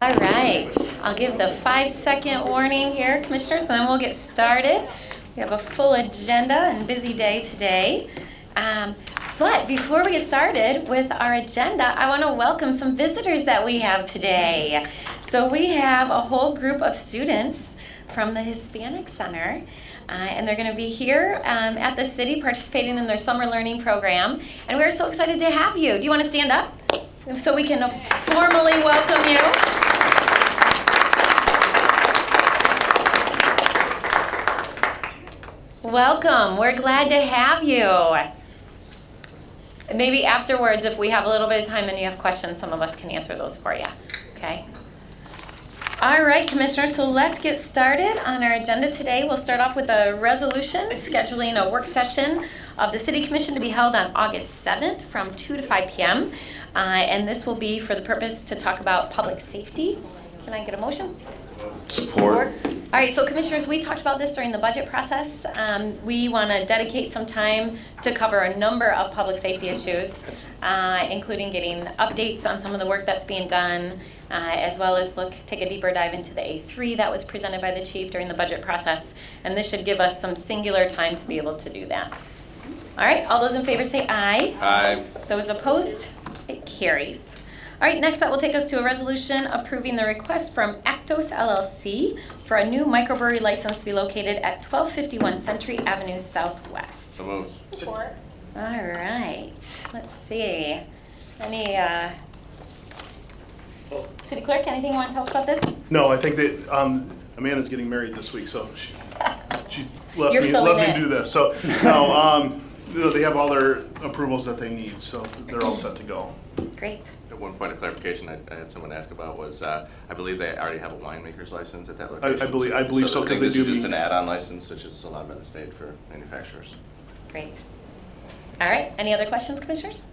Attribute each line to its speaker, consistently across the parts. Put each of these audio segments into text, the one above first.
Speaker 1: All right, I'll give the 5-second warning here, commissioners, and then we'll get started. We have a full agenda and busy day today. But before we get started with our agenda, I want to welcome some visitors that we have today. So we have a whole group of students from the Hispanic Center, and they're going to be here at the city participating in their summer learning program. And we're so excited to have you. Do you want to stand up so we can formally welcome you? Welcome. We're glad to have you. Maybe afterwards, if we have a little bit of time and you have questions, some of us can answer those for you. Okay? All right, Commissioners, so let's get started on our agenda today. We'll start off with a resolution scheduling a work session of the City Commission to be held on August 7th from 2 to 5 p.m. And this will be for the purpose to talk about public safety. Can I get a motion?
Speaker 2: Support.
Speaker 1: All right, so Commissioners, we talked about this during the budget process. We want to dedicate some time to cover a number of public safety issues, including getting updates on some of the work that's being done, as well as take a deeper dive into the A3 that was presented by the chief during the budget process. And this should give us some singular time to be able to do that. All right, all those in favor say aye.
Speaker 2: Aye.
Speaker 1: Those opposed, it carries. All right, next that will take us to a resolution approving the request from Actos LLC for a new microbrewery license to be located at 1251 Century Avenue Southwest.
Speaker 2: So moved.
Speaker 1: Support. All right, let's see. Any, City Clerk, anything you want to tell us about this?
Speaker 3: No, I think that Amanda's getting married this week, so she left
Speaker 1: You're
Speaker 3: me
Speaker 1: filling in.
Speaker 3: to do this. So no, they have all their approvals that they need, so they're all set to go.
Speaker 1: Great.
Speaker 2: One point of clarification I had someone ask about was I believe they already have a winemaker's license at that location.
Speaker 3: I believe so,
Speaker 2: I think
Speaker 3: because they
Speaker 2: this
Speaker 3: do
Speaker 2: is just
Speaker 3: meet-
Speaker 2: an add-on license, which is allowed by the state for manufacturers.
Speaker 1: Great. All right, any other questions, Commissioners?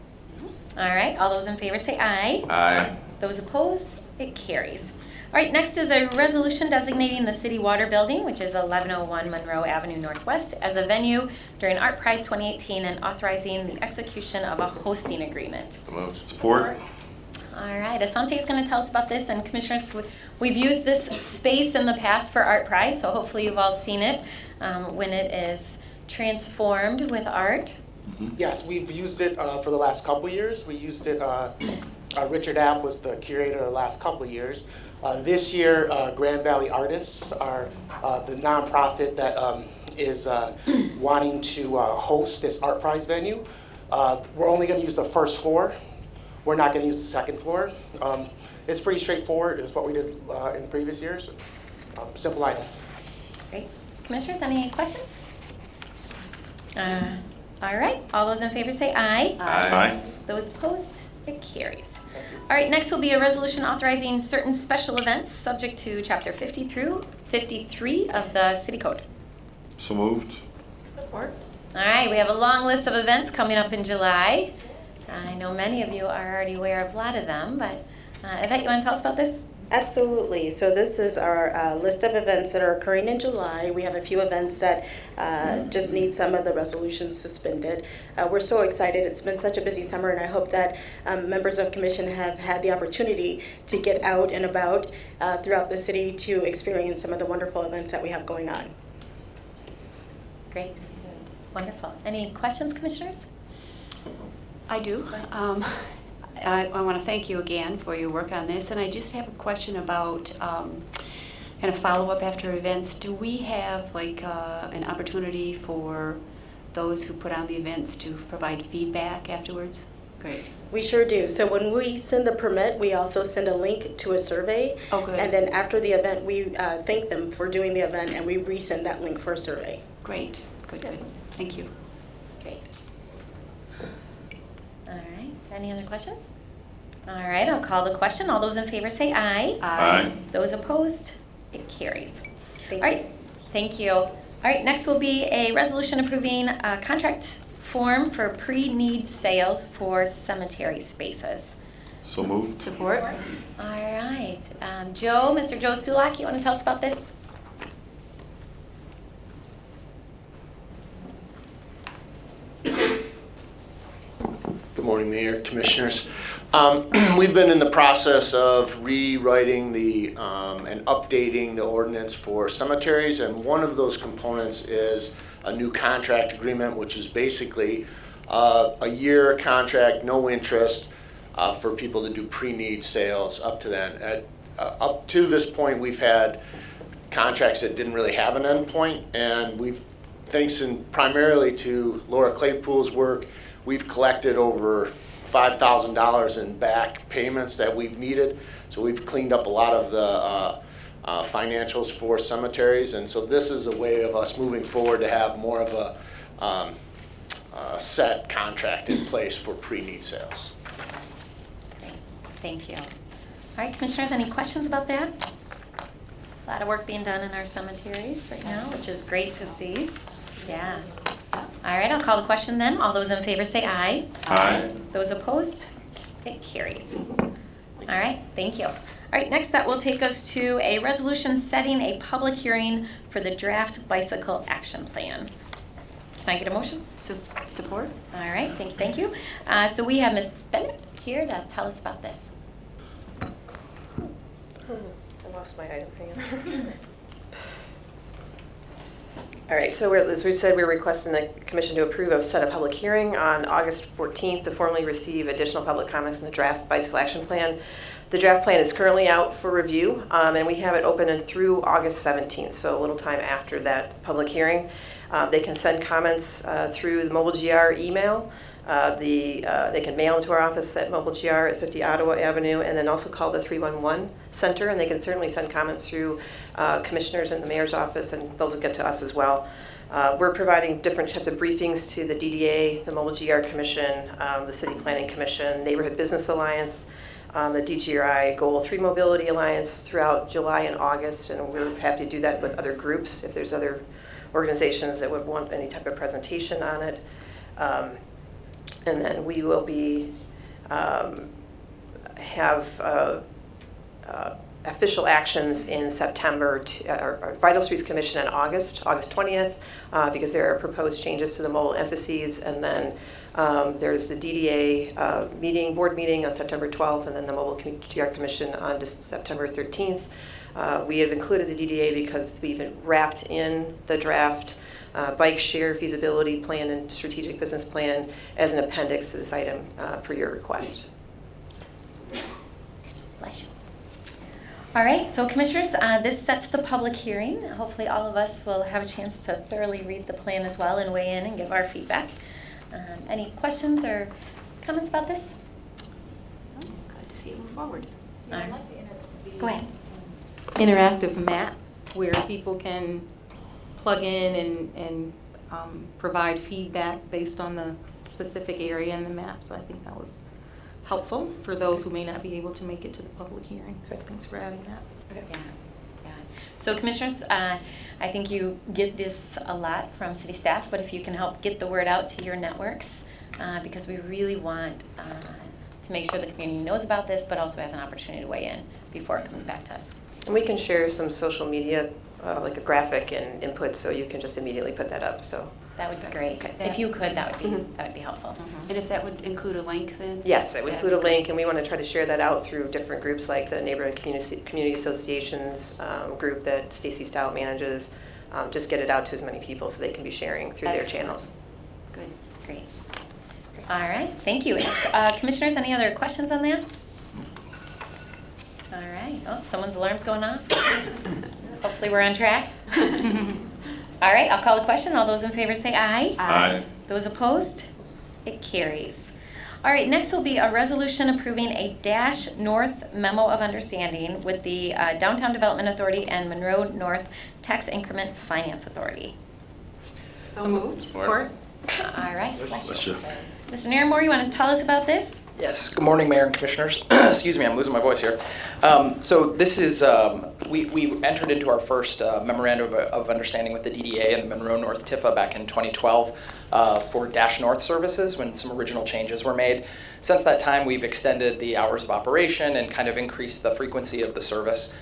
Speaker 1: All right, all those in favor say aye.
Speaker 2: Aye.
Speaker 1: Those opposed, it carries. All right, next is a resolution designating the City Water Building, which is 1101 Monroe Avenue Northwest, as a venue during ArtPrize 2018 and authorizing the execution of a hosting agreement.
Speaker 2: So moved.
Speaker 3: Support.
Speaker 1: All right, Asante is going to tell us about this, and Commissioners, we've used this space in the past for ArtPrize, so hopefully you've all seen it when it is transformed with art.
Speaker 4: Yes, we've used it for the last couple years. We used it, Richard App was the curator the last couple of years. This year, Grand Valley Artists are the nonprofit that is wanting to host this ArtPrize venue. We're only going to use the first floor. We're not going to use the second floor. It's pretty straightforward. It's what we did in previous years. Simple item.
Speaker 1: Great. Commissioners, any questions? All right, all those in favor say aye.
Speaker 2: Aye.
Speaker 1: Those opposed, it carries. All right, next will be a resolution authorizing certain special events subject to Chapter 50 through 53 of the City Code.
Speaker 2: So moved.
Speaker 1: Support. All right, we have a long list of events coming up in July. I know many of you are already aware of a lot of them, but Yvette, you want to tell us about this?
Speaker 5: Absolutely. So this is our list of events that are occurring in July. We have a few events that just need some of the resolutions suspended. We're so excited. It's been such a busy summer, and I hope that members of Commission have had the opportunity to get out and about throughout the city to experience some of the wonderful events that we have going on.
Speaker 1: Great. Wonderful. Any questions, Commissioners?
Speaker 6: I do. I want to thank you again for your work on this, and I just have a question about kind of follow-up after events. Do we have like an opportunity for those who put on the events to provide feedback afterwards? Great.
Speaker 5: We sure do. So when we send the permit, we also send a link to a survey.
Speaker 6: Oh, good.
Speaker 5: And then after the event, we thank them for doing the event, and we resend that link for a survey.
Speaker 6: Great. Good, good. Thank you.
Speaker 1: Great. All right, any other questions? All right, I'll call the question. All those in favor say aye.
Speaker 2: Aye.
Speaker 1: Those opposed, it carries.
Speaker 5: Thank
Speaker 1: All
Speaker 5: you.
Speaker 1: right, thank you. All right, next will be a resolution approving a contract form for pre-need sales for cemetery spaces.
Speaker 2: So moved.
Speaker 6: Support.
Speaker 1: All right, Mr. Joe Sulak, you want to tell us about this?
Speaker 7: Good morning, Mayor.
Speaker 4: Mayor, Commissioners. We've been in the process of rewriting and updating the ordinance for cemeteries, and one of those components is a new contract agreement, which is basically a year contract, no interest, for people to do pre-need sales up to then. Up to this point, we've had contracts that didn't really have an end point, and thanks primarily to Laura Claypool's work, we've collected over $5,000 in back payments that we've needed. So we've cleaned up a lot of the financials for cemeteries, and so this is a way of us moving forward to have more of a set contract in place for pre-need sales.
Speaker 1: Great, thank you. All right, Commissioners, any questions about that? A lot of work being done in our cemeteries right now, which is great to see. Yeah. All right, I'll call the question then. All those in favor say aye.
Speaker 2: Aye.
Speaker 1: Those opposed? It carries. All right, thank you. All right, next that will take us to a resolution setting a public hearing for the draft bicycle action plan. Can I get a motion?
Speaker 6: Support?
Speaker 1: All right, thank you. So we have Ms. Bennett here to tell us about this.
Speaker 7: I lost my item, hang on. All right, so as we said, we're requesting the commission to approve of set a public hearing on August 14th to formally receive additional public comments on the draft bicycle action plan. The draft plan is currently out for review, and we have it open through August 17th, so a little time after that public hearing. They can send comments through the Mobile GR email. They can mail into our office at Mobile GR at 50 Ottawa Avenue, and then also call the 311 center, and they can certainly send comments through commissioners in the mayor's office, and those will get to us as well. We're providing different types of briefings to the DDA, the Mobile GR Commission, the City Planning Commission, Neighborhood Business Alliance, the DGRI Goal 3 Mobility Alliance throughout July and August, and we're happy to do that with other groups if there's other organizations that would want any type of presentation on it. And then we will be have official actions in September, our Vital Streets Commission in August 20th, because there are proposed changes to the mobile emphases, and then there's the DDA board meeting on September 12th, and then the Mobile GR Commission on September 13th. We have included the DDA because we've wrapped in the draft bike share feasibility plan and strategic business plan as an appendix to this item per your request.
Speaker 1: Bless you. All right, so Commissioners, this sets the public hearing. Hopefully all of us will have a chance to thoroughly read the plan as well and weigh in and give our feedback. Any questions or comments about this?
Speaker 6: Glad to see it move forward.
Speaker 1: All right. Go ahead.
Speaker 8: Interactive map where people can plug in and provide feedback based on the specific area in the map. So I think that was helpful for those who may not be able to make it to the public hearing. Thanks for adding that.
Speaker 1: Yeah. So Commissioners, I think you get this a lot from city staff, but if you can help get the word out to your networks, because we really want to make sure the community knows about this, but also has an opportunity to weigh in before it comes back to us.
Speaker 7: And we can share some social media, like a graphic and input, so you can just immediately put that up. So
Speaker 1: that would be great. Okay. If you could, that would be helpful.
Speaker 6: Mm-hmm. And if that would include a link then?
Speaker 7: yes, it would include a link, and we want to try to share that out through different groups like the Neighborhood Community Associations group that Stacy Stout manages. Just get it out to as many people so they can be sharing through their channels.
Speaker 6: Good.
Speaker 1: Great. All right, thank you. Commissioners, any other questions on that? All right. Oh, someone's alarm's going off. Hopefully we're on track. All right, I'll call the question. All those in favor say aye.
Speaker 2: Aye.
Speaker 1: Those opposed? It carries. All right, next will be a resolution approving a Dash North Memo of Understanding with the Downtown Development Authority and Monroe North Tax Increment Finance Authority.
Speaker 6: So moved.
Speaker 2: Support.
Speaker 1: All right. Bless you. Mr. Naramore, you want to tell us about this?
Speaker 9: Yes, good morning, Mayor and Commissioners. Excuse me, I'm losing my voice here. So this is, we entered into our first memorandum of understanding with the DDA and the Monroe North TIFA back in 2012 for Dash North services when some original changes were made. Since that time, we've extended the hours of operation and kind of increased the frequency of the service.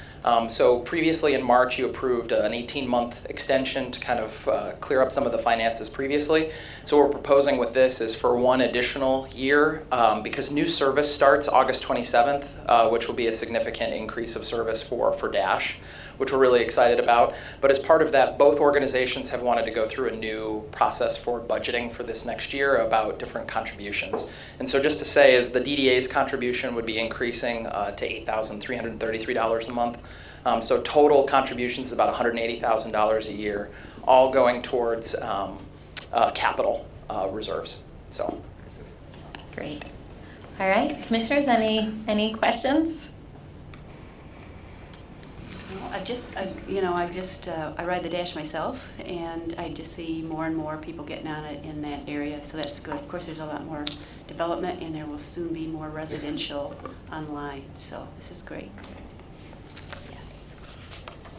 Speaker 9: So previously in March, you approved an 18-month extension to kind of clear up some of the finances previously. So what we're proposing with this is for one additional year, because new service starts August 27th, which will be a significant increase of service for DASH, which we're really excited about. But as part of that, both organizations have wanted to go through a new process for budgeting for this next year about different contributions. And so just to say is the DDA's contribution would be increasing to $8,333 a month. So total contributions is about $180,000 a year, all going towards capital reserves. So.
Speaker 1: Great. All right, commissioners, any questions?
Speaker 6: I ride the Dash myself, and I just see more and more people getting on it in that area, so that's good. Of course, there's a lot more development, and there will soon be more residential online, so this is great.
Speaker 1: Yes.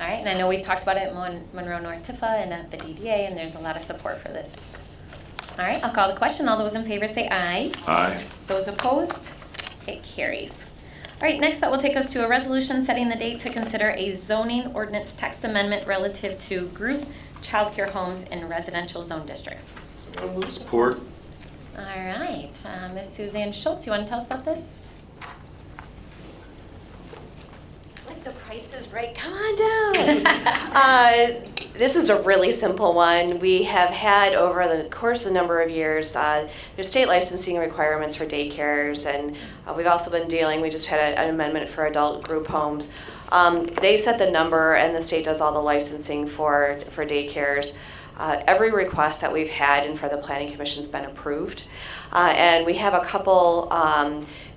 Speaker 1: All right, and I know we talked about it in Monroe North TIFA and at the DDA, and there's a lot of support for this. All right, I'll call the question. All those in favor say aye.
Speaker 10: Aye.
Speaker 1: Those opposed? It carries. All right, next that will take us to a resolution setting the date to consider a zoning ordinance text amendment relative to group childcare homes in residential zone districts.
Speaker 10: Support.
Speaker 1: All right, Ms. Suzanne Schultz, you want to tell us about this?
Speaker 11: Like the price is right, come on down. This is a really simple one. We have had over the course of a number of years, there's state licensing requirements for daycares, and we've also been dealing, we just had an amendment for adult group homes. They set the number and the state does all the licensing for daycares. Every request that we've had in front of the Planning Commission's been approved. And we have a couple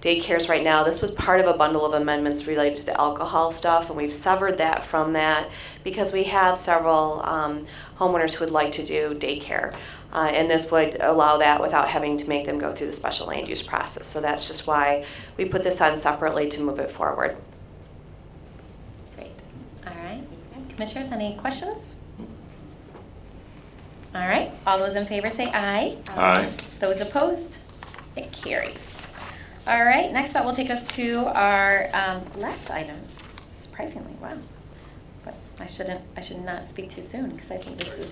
Speaker 11: daycares right now. This was part of a bundle of amendments related to the alcohol stuff, and we've severed that from that because we have several homeowners who would like to do daycare. And this would allow that without having to make them go through the special land use process. So that's just why we put this on separately to move it forward.
Speaker 1: Great. All right. Commissioners, any questions? All right. All those in favor say aye.
Speaker 10: Aye.
Speaker 1: Those opposed? It carries. All right. Next, that will take us to our last item. Surprisingly, wow. But I should not speak too soon because I think this is.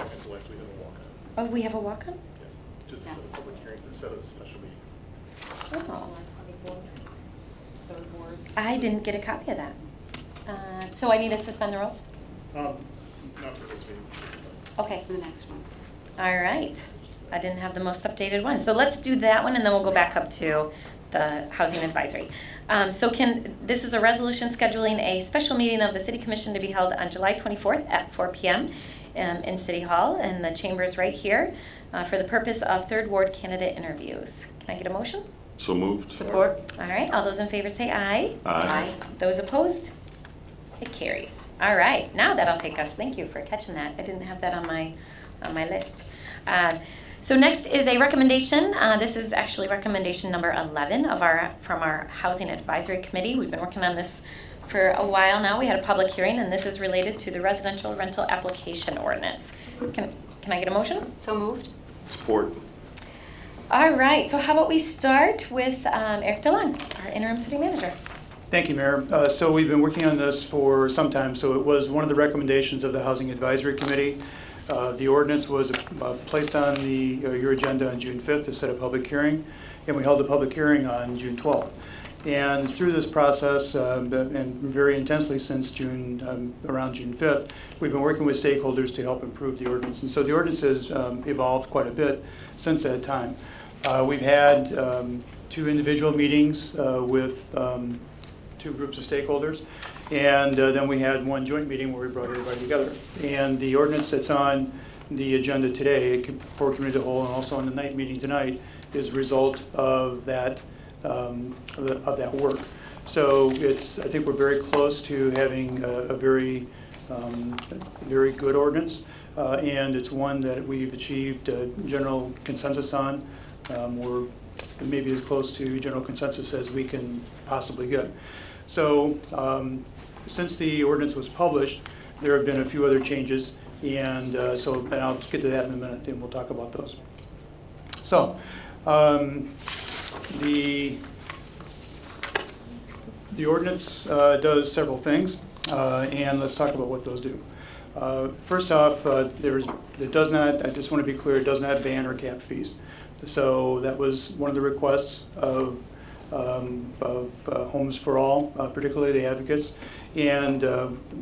Speaker 1: Oh, we have a walk-on?
Speaker 3: Yeah, just a public hearing instead of a special meeting.
Speaker 1: Oh. I didn't get a copy of that. So I need to suspend the rules?
Speaker 3: Not for this meeting.
Speaker 1: Okay.
Speaker 6: The next one.
Speaker 1: All right. I didn't have the most updated one. So let's do that one and then we'll go back up to the Housing Advisory. This is a resolution scheduling a special meeting of the City Commission to be held on July 24th at 4 p.m. In City Hall, and the chamber's right here, for the purpose of Third Ward candidate interviews. Can I get a motion?
Speaker 10: So moved.
Speaker 6: Support.
Speaker 1: All right. All those in favor say aye.
Speaker 10: Aye.
Speaker 1: Those opposed? It carries. All right. Now that'll take us. Thank you for catching that. I didn't have that on my list. So next is a recommendation. This is actually recommendation number 11 from our Housing Advisory Committee. We've been working on this for a while now. We had a public hearing, and this is related to the residential rental application ordinance. Can I get a motion?
Speaker 6: So moved.
Speaker 10: Support.
Speaker 1: All right. So how about we start with Eric DeLong, our interim city manager.
Speaker 12: Thank you, Mayor. So we've been working on this for some time. So it was one of the recommendations of the Housing Advisory Committee. The ordinance was placed on your agenda on June 5th to set a public hearing, and we held a public hearing on June 12th. And through this process, and very intensely since around June 5th, we've been working with stakeholders to help improve the ordinance. And so the ordinance has evolved quite a bit since that time. We've had 2 individual meetings with 2 groups of stakeholders. And then we had 1 joint meeting where we brought everybody together. And the ordinance that's on the agenda today for Committee of the Whole and also on the night meeting tonight is a result of that work. So I think we're very close to having a very good ordinance. And it's one that we've achieved general consensus on. We're maybe as close to general consensus as we can possibly get. So since the ordinance was published, there have been a few other changes, and I'll get to that in a minute, and we'll talk about those. So the ordinance does several things. And let's talk about what those do. First off, it does not, I just want to be clear, it does not ban or cap fees. So that was one of the requests of Homes for All, particularly the advocates. And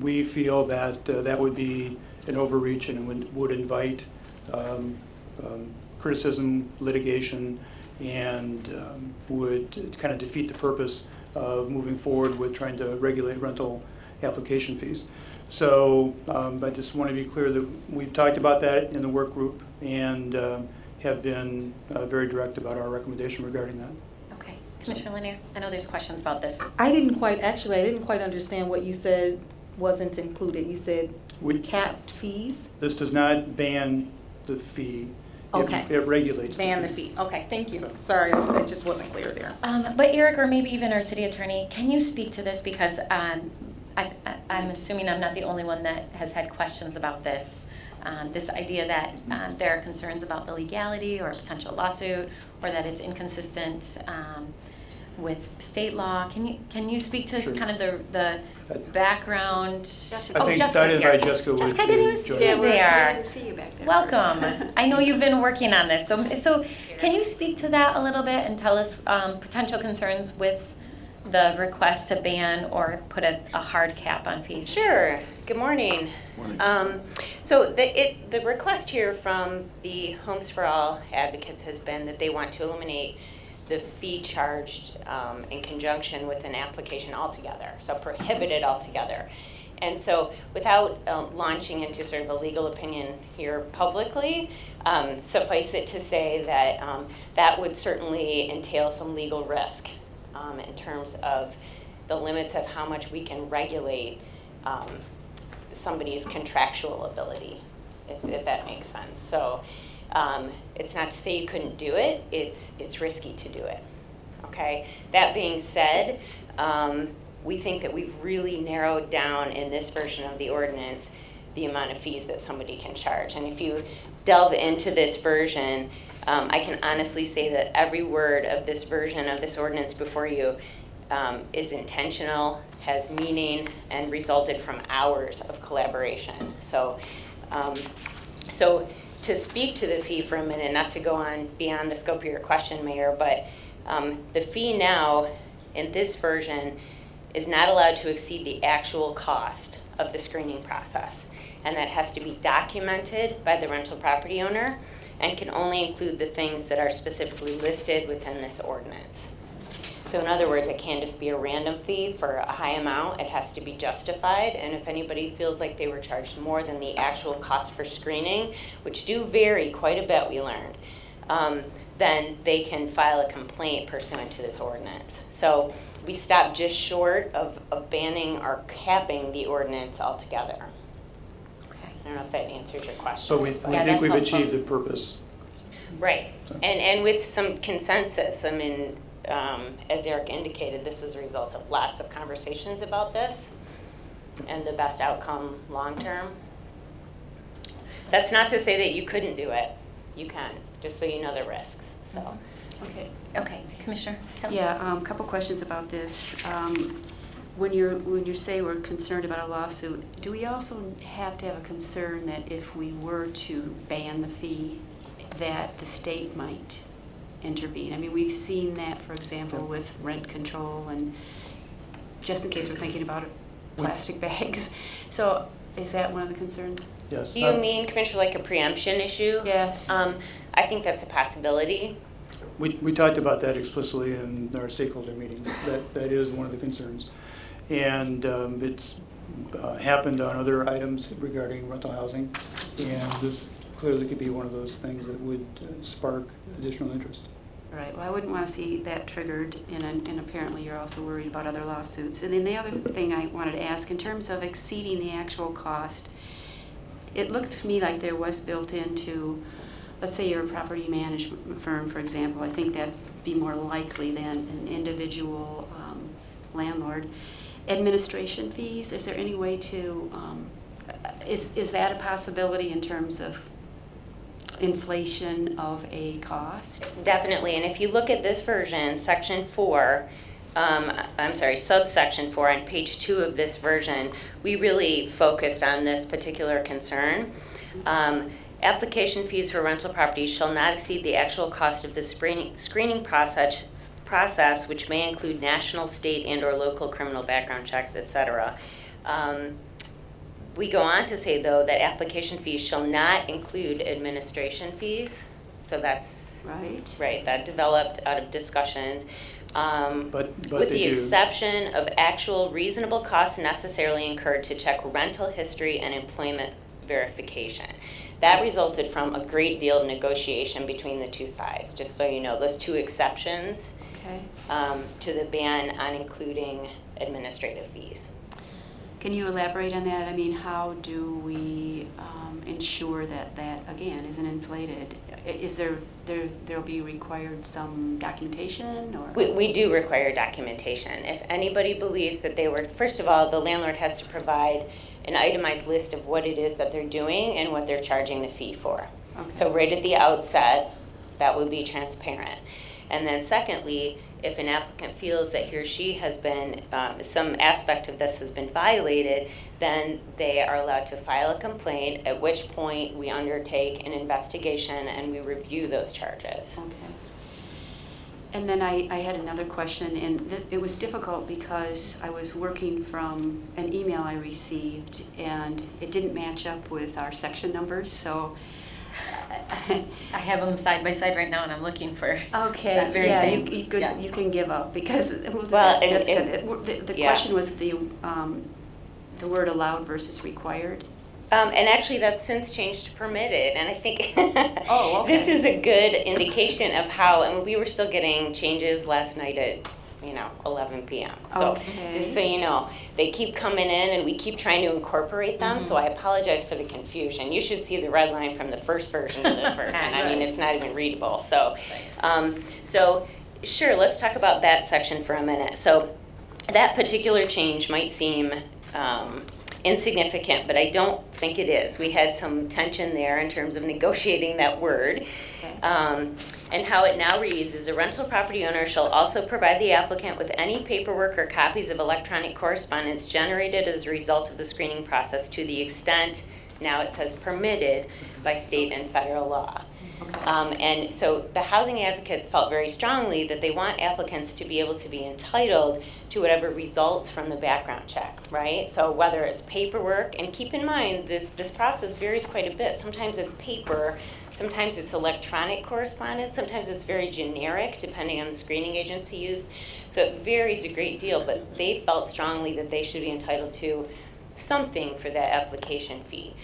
Speaker 12: we feel that that would be an overreach and would invite criticism, litigation, and would kind of defeat the purpose of moving forward with trying to regulate rental application fees. So I just want to be clear that we've talked about that in the work group and have been very direct about our recommendation regarding that.
Speaker 1: Okay, Commissioner Lanier, I know there's questions about this.
Speaker 8: I didn't quite understand what you said wasn't included. You said capped fees?
Speaker 12: This does not ban the fee.
Speaker 8: Okay.
Speaker 12: It regulates
Speaker 8: Ban the fee. Okay, thank you. Sorry, that just wasn't clear there.
Speaker 1: But Eric, or maybe even our city attorney, can you speak to this? Because I'm assuming I'm not the only one that has had questions about this. This idea that there are concerns about the legality or a potential lawsuit, or that it's inconsistent with state law. Can you speak to
Speaker 12: Sure.
Speaker 1: kind of the background?
Speaker 12: I think that is why Jessica would
Speaker 1: Jessica, I didn't even see you
Speaker 6: We
Speaker 1: there.
Speaker 6: didn't see you back there.
Speaker 1: Welcome. I know you've been working on this. So can you speak to that a little bit and tell us potential concerns with the request to ban or put a hard cap on fees?
Speaker 13: Sure. Good morning. So the request here from the Homes for All advocates has been that they want to eliminate the fee charged in conjunction with an application altogether, so prohibit it altogether. And so without launching into sort of a legal opinion here publicly, suffice it to say that that would certainly entail some legal risk in terms of the limits of how much we can regulate somebody's contractual ability, if that makes sense. So it's not to say you couldn't do it, it's risky to do it, okay? That being said, we think that we've really narrowed down in this version of the ordinance the amount of fees that somebody can charge. And if you delve into this version, I can honestly say that every word of this version of this ordinance before you is intentional, has meaning, and resulted from hours of collaboration. So, so to speak to the fee for a minute, not to go on beyond the scope of your question, Mayor, but the fee now in this version is not allowed to exceed the actual cost of the screening process. And that has to be documented by the rental property owner and can only include the things that are specifically listed within this ordinance. So in other words, it can't just be a random fee for a high amount. It has to be justified, and if anybody feels like they were charged more than the actual cost for screening, which do vary quite a bit, we learned, then they can file a complaint pursuant to this ordinance. So we stopped just short of banning or capping the ordinance altogether.
Speaker 1: Okay.
Speaker 13: I don't know if that answers your question.
Speaker 12: But we think we've achieved the purpose.
Speaker 13: Right, and with some consensus. I mean, as Eric indicated, this is a result of lots of conversations about this and the best outcome long-term. That's not to say that you couldn't do it. You can, just so you know the risks, so.
Speaker 1: Okay, Commissioner Kelly?
Speaker 6: Yeah, a couple questions about this. When you say we're concerned about a lawsuit, do we also have to have a concern that if we were to ban the fee, that the state might intervene? I mean, we've seen that, for example, with rent control, and just in case we're thinking about plastic bags. So is that one of the concerns?
Speaker 12: Yes.
Speaker 13: Do you mean, Commissioner, like a preemption issue?
Speaker 6: Yes.
Speaker 13: I think that's a possibility.
Speaker 12: We talked about that explicitly in our stakeholder meetings. That is one of the concerns. And it's happened on other items regarding rental housing. And this clearly could be one of those things that would spark additional interest.
Speaker 6: Right, well, I wouldn't want to see that triggered, and apparently you're also worried about other lawsuits. And then the other thing I wanted to ask, in terms of exceeding the actual cost, it looked to me like there was built into, let's say you're a property management firm, for example, I think that'd be more likely than an individual landlord. Administration fees, is there any way to, is that a possibility in terms of inflation of a cost?
Speaker 13: Definitely, and if you look at this version, section 4, subsection 4 on page 2 of this version, we really focused on this particular concern. Application fees for rental properties shall not exceed the actual cost of the screening process, which may include national, state, and/or local criminal background checks, etc. We go on to say, though, that application fees shall not include administration fees. So that's right. That developed out of discussions.
Speaker 12: But
Speaker 13: with
Speaker 12: they
Speaker 13: the
Speaker 12: do.
Speaker 13: exception of actual reasonable costs necessarily incurred to check rental history and employment verification. That resulted from a great deal of negotiation between the two sides, just so you know, those two exceptions to the ban on including administrative fees.
Speaker 6: Can you elaborate on that? I mean, how do we ensure that again, isn't inflated? Is there'll be required some documentation, or?
Speaker 13: We do require documentation. If anybody believes that they were, first of all, the landlord has to provide an itemized list of what it is that they're doing and what they're charging the fee for.
Speaker 6: Okay.
Speaker 13: So right at the outset, that would be transparent. And then secondly, if an applicant feels that he or she has been, some aspect of this has been violated, then they are allowed to file a complaint, at which point we undertake an investigation and we review those charges.
Speaker 6: Okay. And then I had another question, and it was difficult because I was working from an email I received, and it didn't match up with our section numbers, so.
Speaker 1: I have them side by side right now, and I'm looking for
Speaker 6: Okay,
Speaker 1: that very
Speaker 6: yeah,
Speaker 1: thing.
Speaker 6: you can give up, because we'll just
Speaker 13: Well,
Speaker 6: ask
Speaker 13: and-
Speaker 6: Jessica. The
Speaker 13: yeah.
Speaker 6: question was the word allowed versus required.
Speaker 13: And actually, that's since changed to permitted, and I think
Speaker 6: Oh, okay.
Speaker 13: this is a good indication of how, and we were still getting changes last night at, 11 p.m. So,
Speaker 6: Okay.
Speaker 13: just so you know, they keep coming in and we keep trying to incorporate them, so I apologize for the confusion. You should see the red line from the first version to this version. I mean, it's not even readable, so. So, sure, let's talk about that section for a minute. So, that particular change might seem insignificant, but I don't think it is. We had some tension there in terms of negotiating that word.
Speaker 6: Okay.
Speaker 13: And how it now reads is a rental property owner shall also provide the applicant with any paperwork or copies of electronic correspondence generated as a result of the screening process to the extent, now it says permitted, by state and federal law.
Speaker 6: Okay.
Speaker 13: And so the housing advocates felt very strongly that they want applicants to be able to be entitled to whatever results from the background check, right? So whether it's paperwork, and keep in mind this process varies quite a bit. Sometimes it's paper, sometimes it's electronic correspondence, sometimes it's very generic depending on the screening agency used. So it varies a great deal, but they felt strongly that they should be entitled to something for that application fee.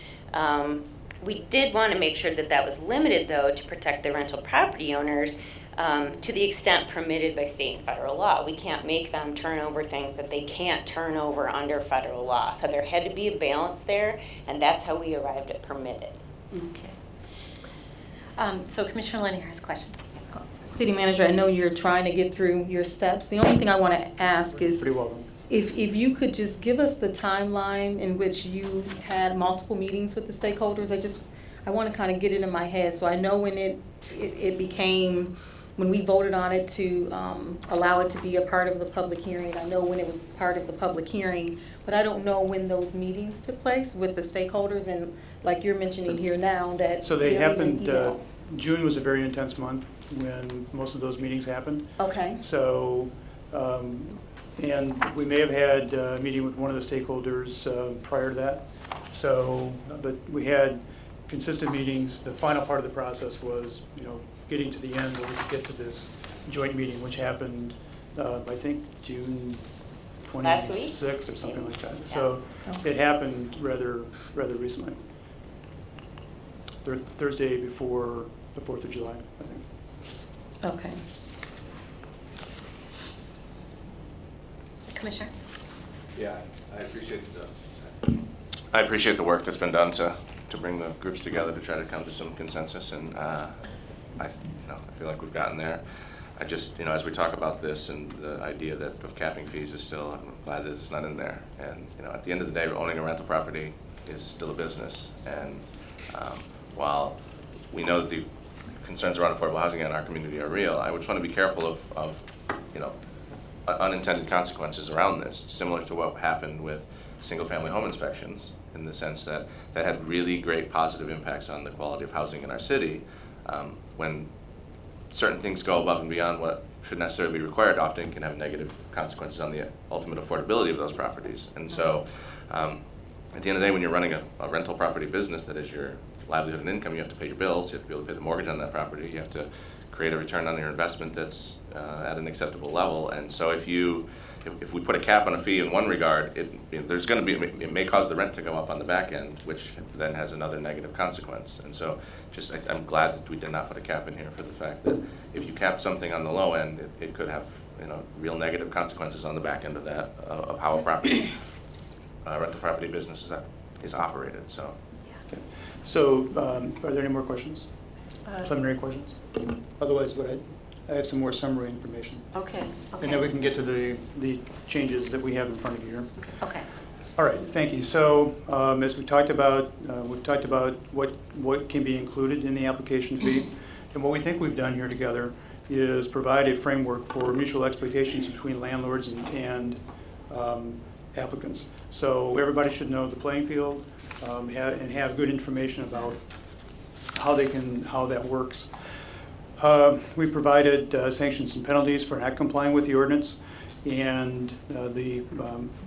Speaker 13: We did want to make sure that that was limited, though, to protect the rental property owners to the extent permitted by state and federal law. We can't make them turn over things that they can't turn over under federal law. So there had to be a balance there, and that's how we arrived at permitted.
Speaker 6: Okay.
Speaker 1: So Commissioner Lanier has a question.
Speaker 8: City Manager, I know you're trying to get through your steps. The only thing I want to ask is,
Speaker 12: Pretty well done.
Speaker 8: if you could just give us the timeline in which you had multiple meetings with the stakeholders. I want to kind of get it in my head, so I know when it became, when we voted on it to allow it to be a part of the public hearing. I know when it was part of the public hearing, but I don't know when those meetings took place with the stakeholders, and like you're mentioning here now that.
Speaker 12: So they
Speaker 8: there are even
Speaker 12: happened,
Speaker 8: emails.
Speaker 12: June was a very intense month when most of those meetings happened.
Speaker 8: Okay.
Speaker 12: So, and we may have had a meeting with one of the stakeholders prior to that. So, but we had consistent meetings. The final part of the process was, getting to the end where we could get to this joint meeting, which happened, I think, June
Speaker 13: Last week?
Speaker 12: 26th or something like that.
Speaker 13: Yeah.
Speaker 12: So it happened rather recently. Thursday before the 4th of July, I think.
Speaker 8: Okay.
Speaker 1: Commissioner?
Speaker 2: Yeah, I appreciate the work that's been done to bring the groups together to try to come to some consensus, and I feel like we've gotten there. I just, as we talk about this and the idea of capping fees is still, I'm glad that it's not in there. And, at the end of the day, owning a rental property is still a business. And while we know that the concerns around affordable housing in our community are real, I just want to be careful of unintended consequences around this, similar to what happened with single-family home inspections, in the sense that that had really great positive impacts on the quality of housing in our city. When certain things go above and beyond what should necessarily be required, often can have negative consequences on the ultimate affordability of those properties. And so, at the end of the day, when you're running a rental property business that is your livelihood and income, you have to pay your bills, you have to be able to pay the mortgage on that property, you have to create a return on your investment that's at an acceptable level. And so if we put a cap on a fee in one regard, it may cause the rent to go up on the back end, which then has another negative consequence. And so I'm glad that we did not put a cap in here, for the fact that if you cap something on the low end, it could have real negative consequences on the back end of that, of how a property rental property business is operated. So.
Speaker 12: Okay. So are there any more questions? Preliminary questions? Otherwise, go ahead. I have some more summary information.
Speaker 13: Okay.
Speaker 12: And then we can get to the changes that we have in front of you here.
Speaker 13: Okay.
Speaker 12: All right, thank you. So as we talked about, we've talked about what can be included in the application fee. And what we think we've done here together is provide a framework for mutual expectations between landlords and applicants. So everybody should know the playing field and have good information about how that works. We provided sanctions and penalties for not complying with the ordinance, and the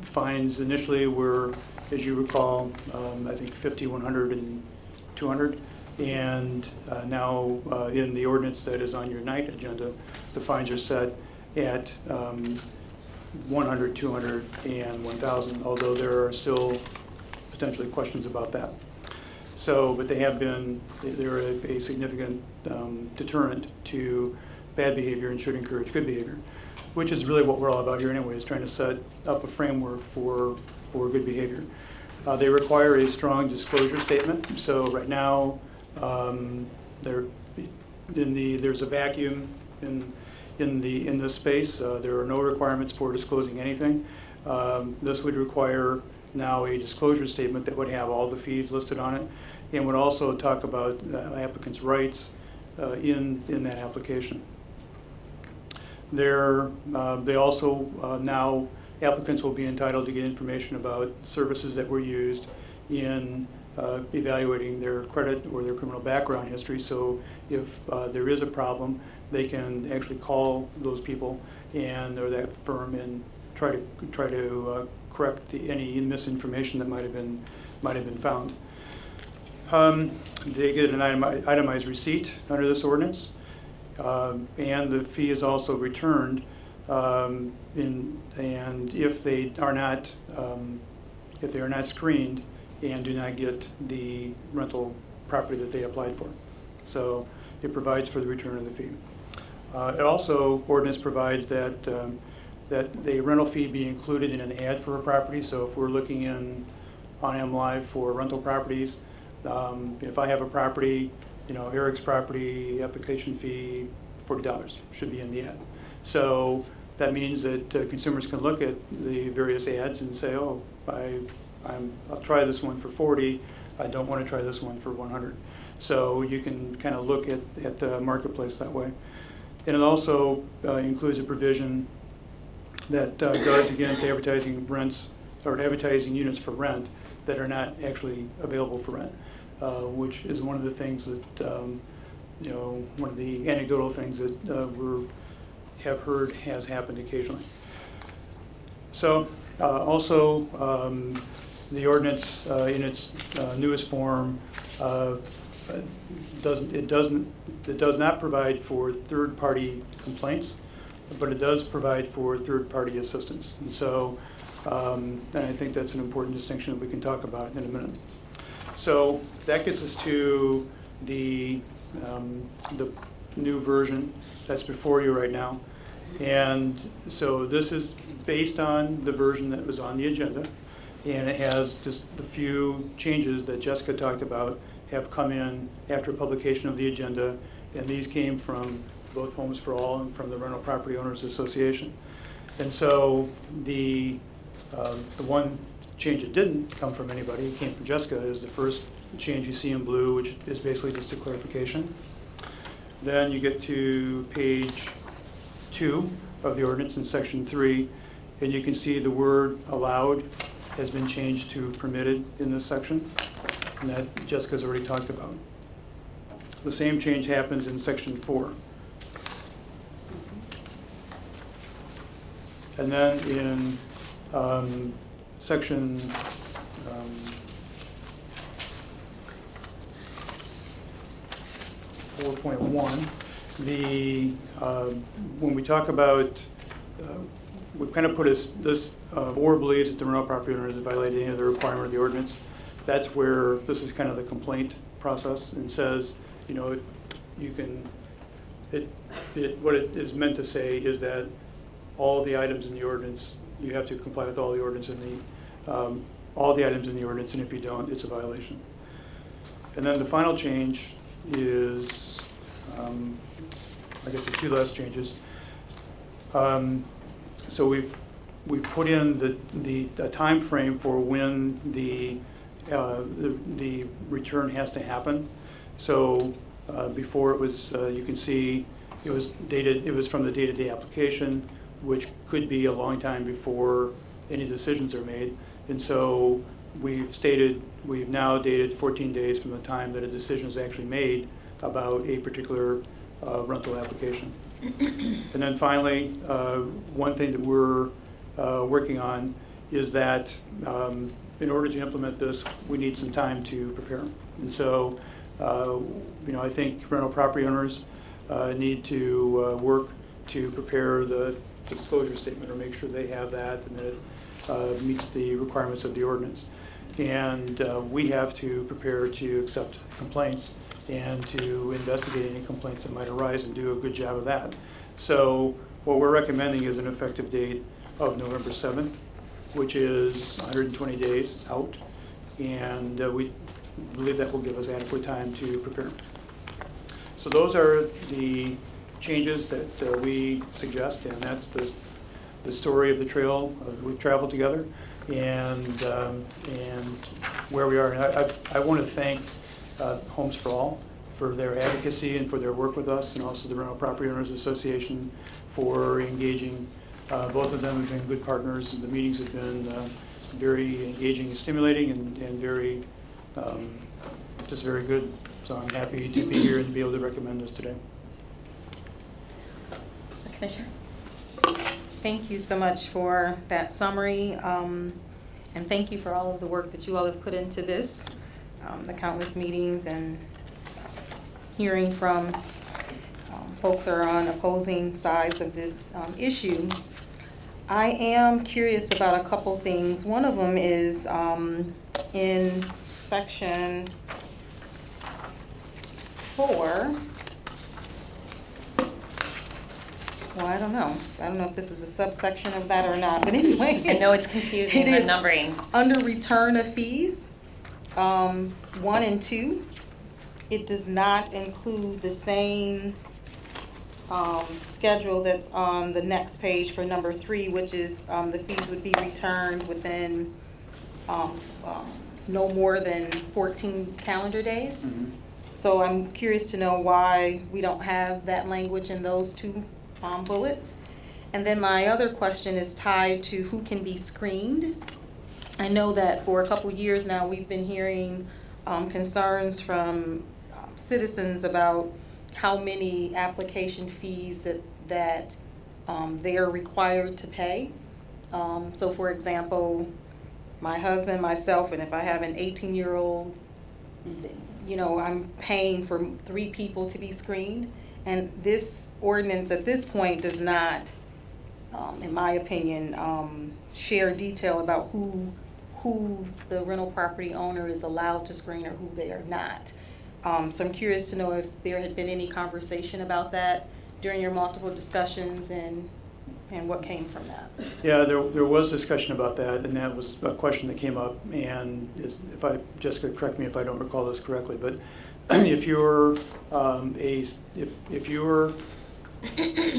Speaker 12: fines initially were, as you recall, I think 50, 100, and 200. And now in the ordinance that is on your night agenda, the fines are set at 100, 200, and 1,000, although there are still potentially questions about that. So, but they're a significant deterrent to bad behavior and should encourage good behavior, which is really what we're all about here anyway, is trying to set up a framework for good behavior. They require a strong disclosure statement. So right now, there's a vacuum in this space. There are no requirements for disclosing anything. This would require now a disclosure statement that would have all the fees listed on it, and would also talk about applicants' rights in that application. They also now applicants will be entitled to get information about services that were used in evaluating their credit or their criminal background history. So if there is a problem, they can actually call those people or that firm and try to correct any misinformation that might have been found. They get an itemized receipt under this ordinance, and the fee is also returned. And if they are not screened and do not get the rental property that they applied for, so it provides for the return of the fee. It also, ordinance provides that the rental fee be included in an ad for a property. So if we're looking on MLive for rental properties, if I have a property, Eric's property, application fee, $40 should be in the ad. So that means that consumers can look at the various ads and say, oh, I'll try this one for 40. I don't want to try this one for 100. So you can kind of look at the marketplace that way. And it also includes a provision that guards against advertising rents or advertising units for rent that are not actually available for rent, which is one of the things that, one of the anecdotal things that we have heard has happened occasionally. So also the ordinance in its newest form does not provide for third-party complaints, but it does provide for third-party assistance. And so, and I think that's an important distinction that we can talk about in a minute. So that gets us to the new version that's before you right now. And so this is based on the version that was on the agenda, and it has just the few changes that Jessica talked about have come in after publication of the agenda, and these came from both Homes for All and from the Rental Property Owners Association. And so the one change that didn't come from anybody, it came from Jessica, is the first change you see in blue, which is basically just a clarification. Then you get to page 2, of the ordinance in section 3, and you can see the word allowed has been changed to permitted in this section, and that Jessica's already talked about. The same change happens in section 4. And then in section 4.1, when we talk about, we've kind of put this or believes that the rental property owner has violated any of the requirement of the ordinance. That's where this is kind of the complaint process, and says, you know, you can, what it is meant to say is that all the items in the ordinance, you have to comply with all the ordinance in the, all the items in the ordinance, and if you don't, it's a violation. And then the final change is, I guess there's 2 last changes. So we've put in the time frame for when the return has to happen. So before it was, you can see it was dated. It was from the date of the application, which could be a long time before any decisions are made. And so we've now dated 14 days from the time that a decision is actually made about a particular rental application. And then finally, one thing that we're working on is that in order to implement this, we need some time to prepare. And so, you know, I think rental property owners need to work to prepare the disclosure statement, or make sure they have that and that it meets the requirements of the ordinance. And we have to prepare to accept complaints and to investigate any complaints that might arise and do a good job of that. So what we're recommending is an effective date of November 7th, which is 120 days out, and we believe that will give us adequate time to prepare. So those are the changes that we suggest, and that's the story of the trail we've traveled together, and where we are. And I want to thank Homes for All for their advocacy and for their work with us, and also the Rental Property Owners Association for engaging. Both of them have been good partners, and the meetings have been very engaging and stimulating, and very, just very good. So I'm happy to be here and to be able to recommend this today.
Speaker 1: Commissioner?
Speaker 8: Thank you so much for that summary, and thank you for all of the work that you all have put into this, the countless meetings and hearing from folks that are on opposing sides of this issue. I am curious about a couple things. One of them is in section 4. Well, I don't know. I don't know if this is a subsection of that or not, but anyway.
Speaker 1: I know it's confusing, the numbering.
Speaker 8: Under return of fees, 1 and 2, it does not include the same schedule that's on the next page for number 3, which is the fees would be returned within no more than 14 calendar days.
Speaker 12: Mm-hmm.
Speaker 8: So I'm curious to know why we don't have that language in those 2 bullets. And then my other question is tied to who can be screened. I know that for a couple years now we've been hearing concerns from citizens about how many application fees that they are required to pay. So for example, my husband, myself, and if I have an 18-year-old, you know, I'm paying for 3 people to be screened. And this ordinance at this point does not, in my opinion, share detail about who the rental property owner is allowed to screen or who they are not. So I'm curious to know if there had been any conversation about that during your multiple discussions, and what came from that.
Speaker 12: Yeah, there was discussion about that, and that was a question that came up. And Jessica, correct me if I don't recall this correctly, but if you're if you're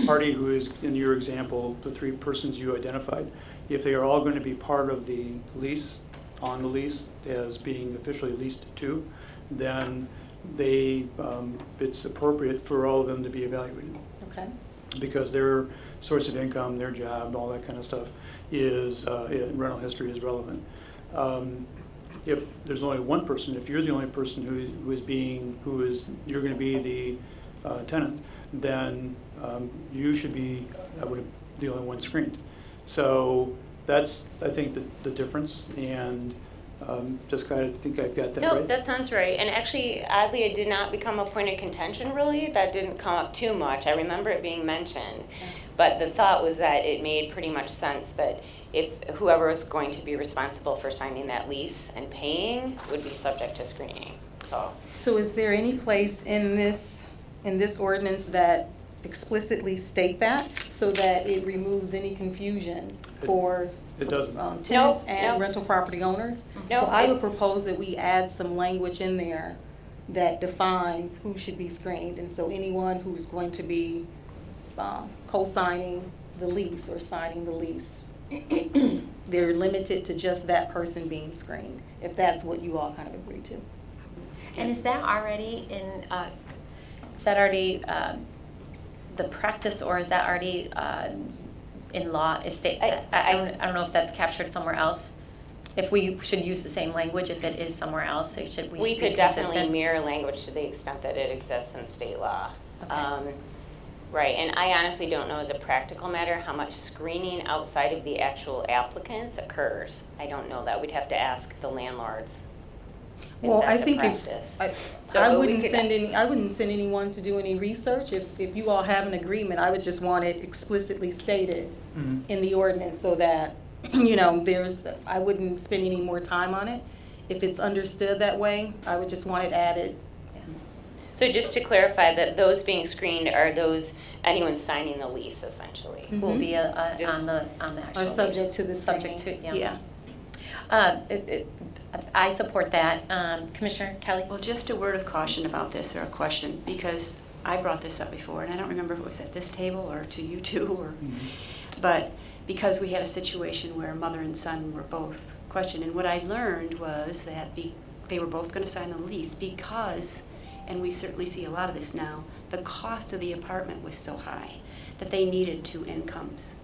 Speaker 12: party who is, in your example, the 3 persons you identified, if they are all going to be part of the lease, on the lease as being officially leased to, then it's appropriate for all of them to be evaluated.
Speaker 8: Okay.
Speaker 12: because their source of income, their job, all that kind of stuff is, rental history is relevant. If there's only one person, if you're the only person you're going to be the tenant, then you should be, the only one screened. So that's, I think, the difference, and just kind of think I've got that right.
Speaker 13: No, that sounds right. And actually, oddly, it did not become a point of contention, really. That didn't come up too much. I remember it being mentioned. But the thought was that it made pretty much sense that if whoever was going to be responsible for signing that lease and paying would be subject to screening.
Speaker 8: So is there any place in this ordinance that explicitly state that, so that it removes any confusion for
Speaker 12: It doesn't.
Speaker 8: tenants
Speaker 13: Nope,
Speaker 8: and
Speaker 13: nope.
Speaker 8: rental property owners?
Speaker 13: Nope,
Speaker 8: So I
Speaker 13: it-
Speaker 8: would propose that we add some language in there that defines who should be screened, and so anyone who's going to be co-signing the lease or signing the lease, they're limited to just that person being screened, if that's what you all kind of agree to.
Speaker 1: And is that already the practice, or is that already in law? I don't know if that's captured somewhere else. If we should use the same language, if it is somewhere else, we should
Speaker 13: We
Speaker 1: be
Speaker 13: could definitely
Speaker 1: consistent.
Speaker 13: mirror language to the extent that it exists in state law.
Speaker 1: Okay.
Speaker 13: Right, and I honestly don't know as a practical matter how much screening outside of the actual applicants occurs. I don't know that. We'd have to ask the landlords.
Speaker 8: Well, I
Speaker 13: that's a
Speaker 8: think
Speaker 13: practice.
Speaker 8: I
Speaker 13: we
Speaker 8: wouldn't
Speaker 13: could-
Speaker 8: send anyone to do any research. If you all have an agreement, I would just want it explicitly stated in the ordinance, so that, I wouldn't spend any more time on it. If it's understood that way, I would just want it added.
Speaker 13: So just to clarify, that those being screened are anyone signing the lease, essentially.
Speaker 1: Will be
Speaker 13: Just-
Speaker 1: on the actual
Speaker 8: Or subject
Speaker 1: lease.
Speaker 8: to the
Speaker 1: Subject
Speaker 8: screening.
Speaker 1: to, yeah. I support that. Commissioner Kelly?
Speaker 6: Well, just a word of caution about this, or a question, because I brought this up before, and I don't remember if it was at this table or to you two, but because we had a situation where mother and son were both questioned, and what I learned was that they were both going to sign the lease because, and we certainly see a lot of this now, the cost of the apartment was so high that they needed two incomes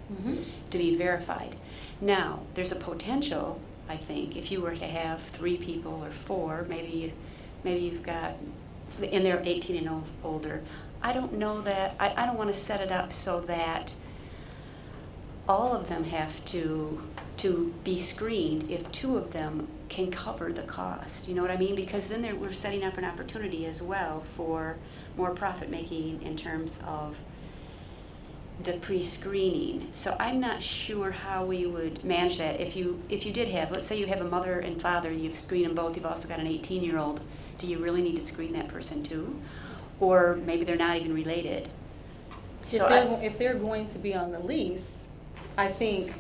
Speaker 6: to be verified. Now, there's a potential, I think, if you were to have 3 people or 4, maybe you've got, and they're 18 and older. I don't know that, I don't want to set it up so that all of them have to be screened if 2 of them can cover the cost. You know what I mean? Because then we're setting up an opportunity as well for more profit making in terms of the pre-screening. So I'm not sure how we would manage that. If you did have, let's say you have a mother and father, you've screened them both, you've also got an 18-year-old, do you really need to screen that person too? Or maybe they're not even related.
Speaker 8: If they're going to be on the lease, I think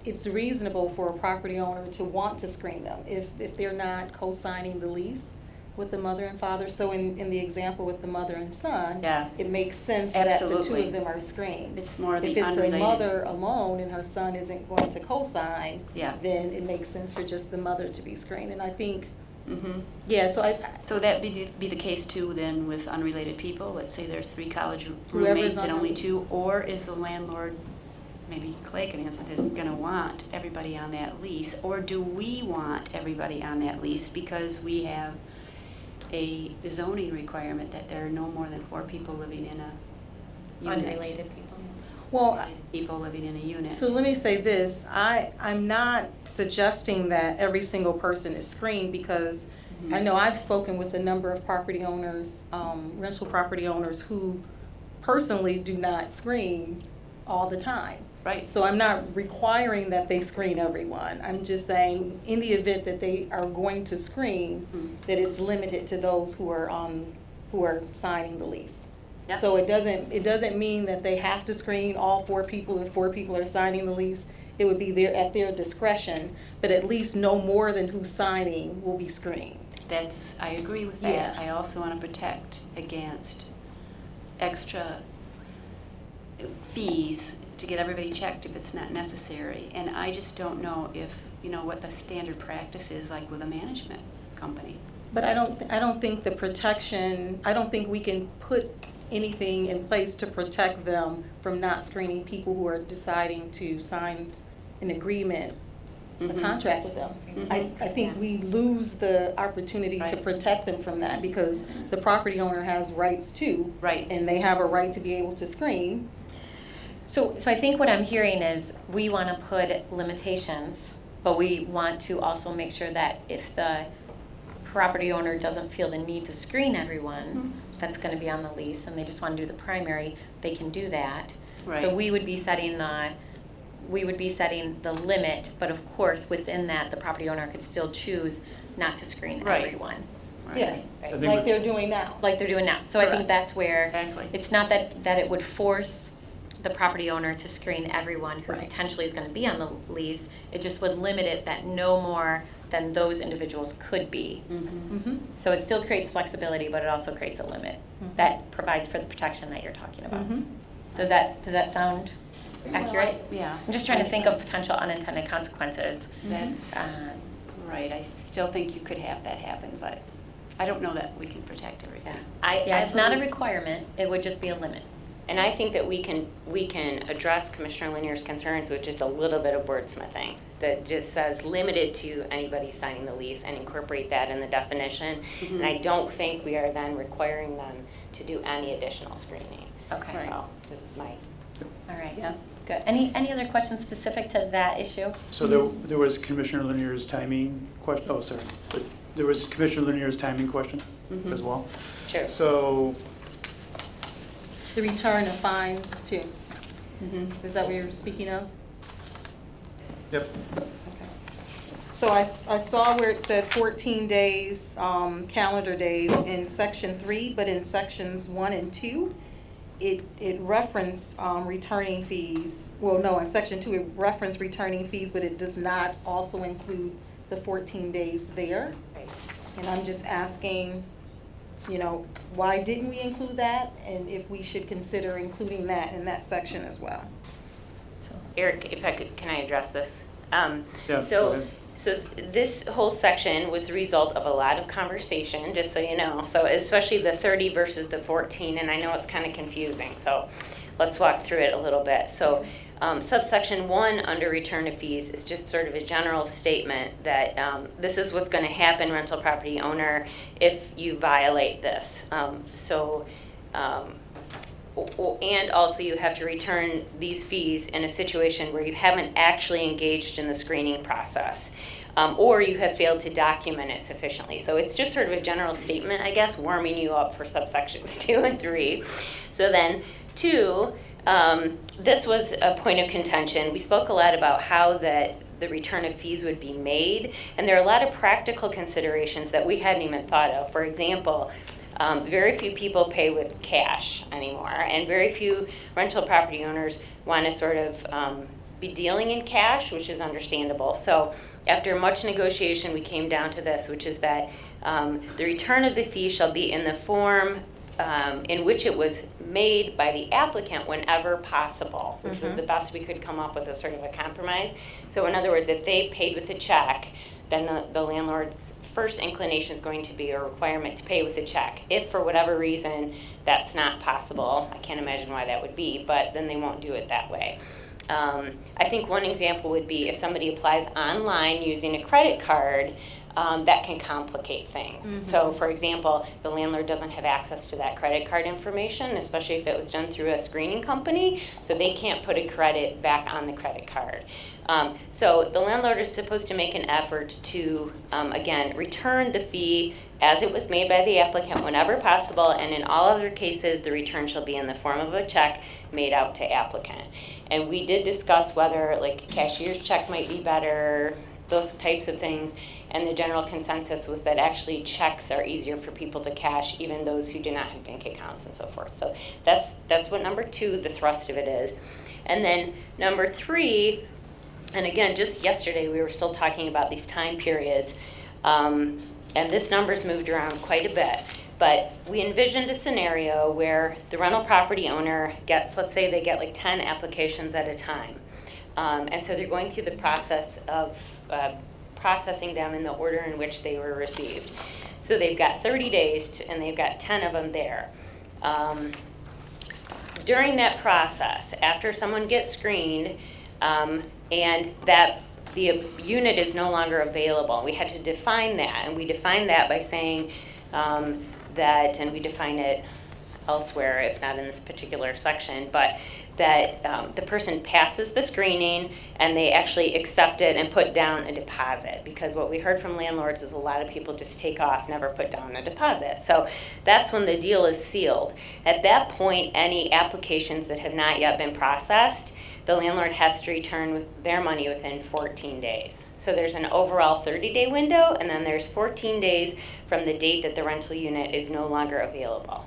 Speaker 8: it's reasonable for a property owner to want to screen them if they're not co-signing the lease with the mother and father. So in the example with the mother and son,
Speaker 6: Yeah.
Speaker 8: it makes sense that the 2
Speaker 6: Absolutely.
Speaker 8: of them are screened.
Speaker 6: It's more the
Speaker 8: If it's
Speaker 6: unrelated.
Speaker 8: a mother alone and her son isn't going to co-sign,
Speaker 6: Yeah.
Speaker 8: then it makes sense for just the mother to be screened. And I think,
Speaker 6: Mhm.
Speaker 8: so
Speaker 6: that be the case too then with unrelated people? Let's say there's 3 college
Speaker 8: Whoever's
Speaker 6: roommates
Speaker 8: on
Speaker 6: and
Speaker 8: the
Speaker 6: only
Speaker 8: lease.
Speaker 6: 2, or is the landlord, maybe Clay can answer this, gonna want everybody on that lease? Or do we want everybody on that lease because we have a zoning requirement that there are no more than 4 people living in a unit?
Speaker 1: Unrelated people.
Speaker 8: well,
Speaker 6: People living in a unit.
Speaker 8: so let me say this, I'm not suggesting that every single person is screened, because I know I've spoken with a number of property owners, rental property owners, who personally do not screen all the time.
Speaker 6: Right.
Speaker 8: So I'm not requiring that they screen everyone. I'm just saying, in the event that they are going to screen, that it's limited to those who are signing the lease.
Speaker 6: Yeah.
Speaker 8: So it doesn't mean that they have to screen all 4 people if 4 people are signing the lease. It would be at their discretion, but at least no more than who's signing will be screened.
Speaker 6: I agree with that.
Speaker 8: Yeah.
Speaker 6: I also want to protect against extra fees to get everybody checked if it's not necessary. And I just don't know what the standard practice is like with a management company.
Speaker 8: But I don't think the protection, I don't think we can put anything in place to protect them from not screening people who are deciding to sign an agreement, a contract with them. I think we lose the opportunity to protect them from that because the property owner has rights too.
Speaker 6: Right.
Speaker 8: And they have a right to be able to screen.
Speaker 1: So I think what I'm hearing is we want to put limitations, but we want to also make sure that if the property owner doesn't feel the need to screen everyone that's going to be on the lease and they just want to do the primary, they can do that.
Speaker 6: Right.
Speaker 1: So we would be setting the limit, but of course within that the property owner could still choose not to screen
Speaker 6: Right.
Speaker 1: everyone.
Speaker 8: Yeah,
Speaker 12: I think
Speaker 8: like
Speaker 12: with-
Speaker 8: they're doing now.
Speaker 1: Like they're doing now. So I think
Speaker 6: Correct.
Speaker 1: that's where
Speaker 6: Exactly.
Speaker 1: it's not that it would force the property owner to screen everyone who
Speaker 8: Right.
Speaker 1: potentially is going to be on the lease. It just would limit it that no more than those individuals could be. So it still creates flexibility, but it also creates a limit that provides for the protection that you're talking about. Does that sound accurate?
Speaker 6: Yeah.
Speaker 1: I'm just trying to think of potential unintended consequences.
Speaker 6: That's right. I still think you could have that happen, but I don't know that we can protect everything.
Speaker 1: Yeah, it's not a requirement. It would just be a limit.
Speaker 13: And I think that we can address Commissioner Linier's concerns with just a little bit of wordsmithing that just says limited to anybody signing the lease and incorporate that in the definition. And I don't think we are then requiring them to do any additional screening.
Speaker 1: Okay.
Speaker 13: So just my.
Speaker 1: All right.
Speaker 8: Yeah.
Speaker 1: Good. Any other questions specific to that issue?
Speaker 12: So there was Commissioner Linier's timing question, oh, sorry. But there was Commissioner Linier's timing question as well.
Speaker 13: Sure.
Speaker 12: So,
Speaker 8: The return of fines too. Is that what you're speaking of?
Speaker 12: yep,
Speaker 8: So I saw where it said 14 days, calendar days in section 3, but in sections 1 and 2, it referenced returning fees. Well, no, in section 2 it referenced returning fees, but it does not also include the 14 days there.
Speaker 13: Right.
Speaker 8: And I'm just asking, why didn't we include that? And if we should consider including that in that section as well.
Speaker 13: Eric, if I could, can I address this?
Speaker 12: Yeah, go
Speaker 13: So
Speaker 12: ahead.
Speaker 13: this whole section was the result of a lot of conversation, just so you know. So especially the 30 versus the 14, and I know it's kind of confusing. So let's walk through it a little bit. So subsection 1 under return of fees is just sort of a general statement that this is what's going to happen, rental property owner, if you violate this. And also you have to return these fees in a situation where you haven't actually engaged in the screening process, or you have failed to document it sufficiently. So it's just sort of a general statement, I guess, warming you up for subsections 2 and 3. So then 2, this was a point of contention. We spoke a lot about how that the return of fees would be made, and there are a lot of practical considerations that we hadn't even thought of. For example, very few people pay with cash anymore, and very few rental property owners want to sort of be dealing in cash, which is understandable. So after much negotiation, we came down to this, which is that the return of the fee shall be in the form in which it was made by the applicant whenever possible, which was the best we could come up with as sort of a compromise. So in other words, if they paid with a check, then the landlord's first inclination is going to be a requirement to pay with a check. If for whatever reason that's not possible, I can't imagine why that would be, but then they won't do it that way. I think one example would be if somebody applies online using a credit card, that can complicate things. So for example, the landlord doesn't have access to that credit card information, especially if it was done through a screening company, so they can't put a credit back on the credit card. So the landlord is supposed to make an effort to, again, return the fee as it was made by the applicant whenever possible, and in all other cases, the return shall be in the form of a check made out to applicant. And we did discuss whether like cashier's check might be better, those types of things, and the general consensus was that actually checks are easier for people to cash, even those who do not have bank accounts and so forth. So that's what number 2, the thrust of it is. And then number 3, and again, just yesterday we were still talking about these time periods, and this number's moved around quite a bit. But we envisioned a scenario where the rental property owner gets, let's say they get like 10 applications at a time. And so they're going through the process of processing them in the order in which they were received. So they've got 30 days and they've got 10 of them there. during that process, after someone gets screened, and that the unit is no longer available, we had to define that, and we defined that by saying that, and we define it elsewhere, if not in this particular section, but that the person passes the screening and they actually accept it and put down a deposit. Because what we heard from landlords is a lot of people just take off, never put down a deposit. So that's when the deal is sealed. At that point, any applications that have not yet been processed, the landlord has to return their money within 14 days. So there's an overall 30-day window, and then there's 14 days from the date that the rental unit is no longer available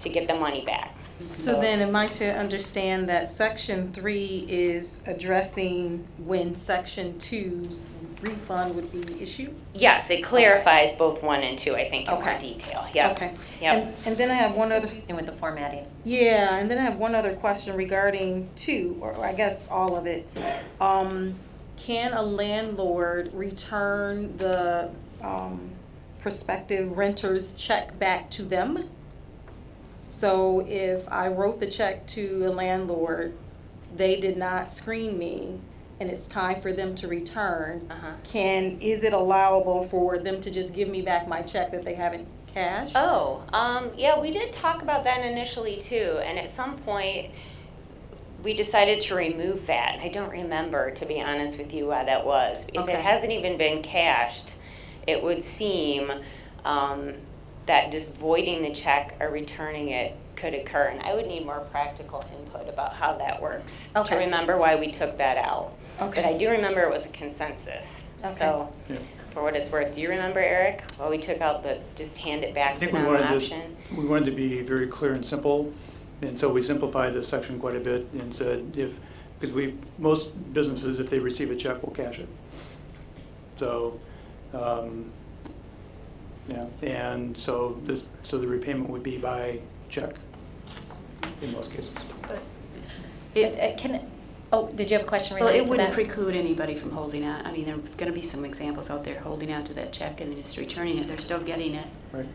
Speaker 13: to get the money back.
Speaker 8: So then am I to understand that Section 3 is addressing when Section 2's refund would be issued?
Speaker 13: Yes, it clarifies both 1 and 2, I think, in more
Speaker 8: Okay.
Speaker 13: detail. Yep.
Speaker 8: Okay.
Speaker 13: Yep.
Speaker 8: And then I have one other,
Speaker 1: With the formatting.
Speaker 8: yeah, and then I have one other question regarding 2, or I guess all of it. Can a landlord return the prospective renter's check back to them? So if I wrote the check to a landlord, they did not screen me, and it's time for them to return, is it allowable for them to just give me back my check that they haven't cashed?
Speaker 13: Oh, yeah, we did talk about that initially too, and at some point, we decided to remove that. I don't remember, to be honest with you, why that was. If
Speaker 8: Okay.
Speaker 13: it hasn't even been cashed, it would seem that just voiding the check or returning it could occur. And I would need more practical input about how that works to
Speaker 8: Okay.
Speaker 13: remember why we took that out.
Speaker 8: Okay.
Speaker 13: But I do remember it was a consensus.
Speaker 8: Okay.
Speaker 13: So,
Speaker 12: Yeah.
Speaker 13: for what it's worth, do you remember, Eric? Well, we took out the just hand it
Speaker 12: I
Speaker 13: back to
Speaker 12: think we
Speaker 13: them
Speaker 12: wanted this,
Speaker 13: option.
Speaker 12: we wanted to be very clear and simple, and so we simplified this section quite a bit and said because most businesses, if they receive a check, will cash it. So, yeah, and so the repayment would be by check in most cases.
Speaker 1: Did you have a question
Speaker 6: Well,
Speaker 1: related
Speaker 6: it
Speaker 1: to
Speaker 6: wouldn't
Speaker 1: that?
Speaker 6: preclude anybody from holding on. I mean, there's going to be some examples out there holding on to that check and then just returning it. They're still getting it,
Speaker 12: Right.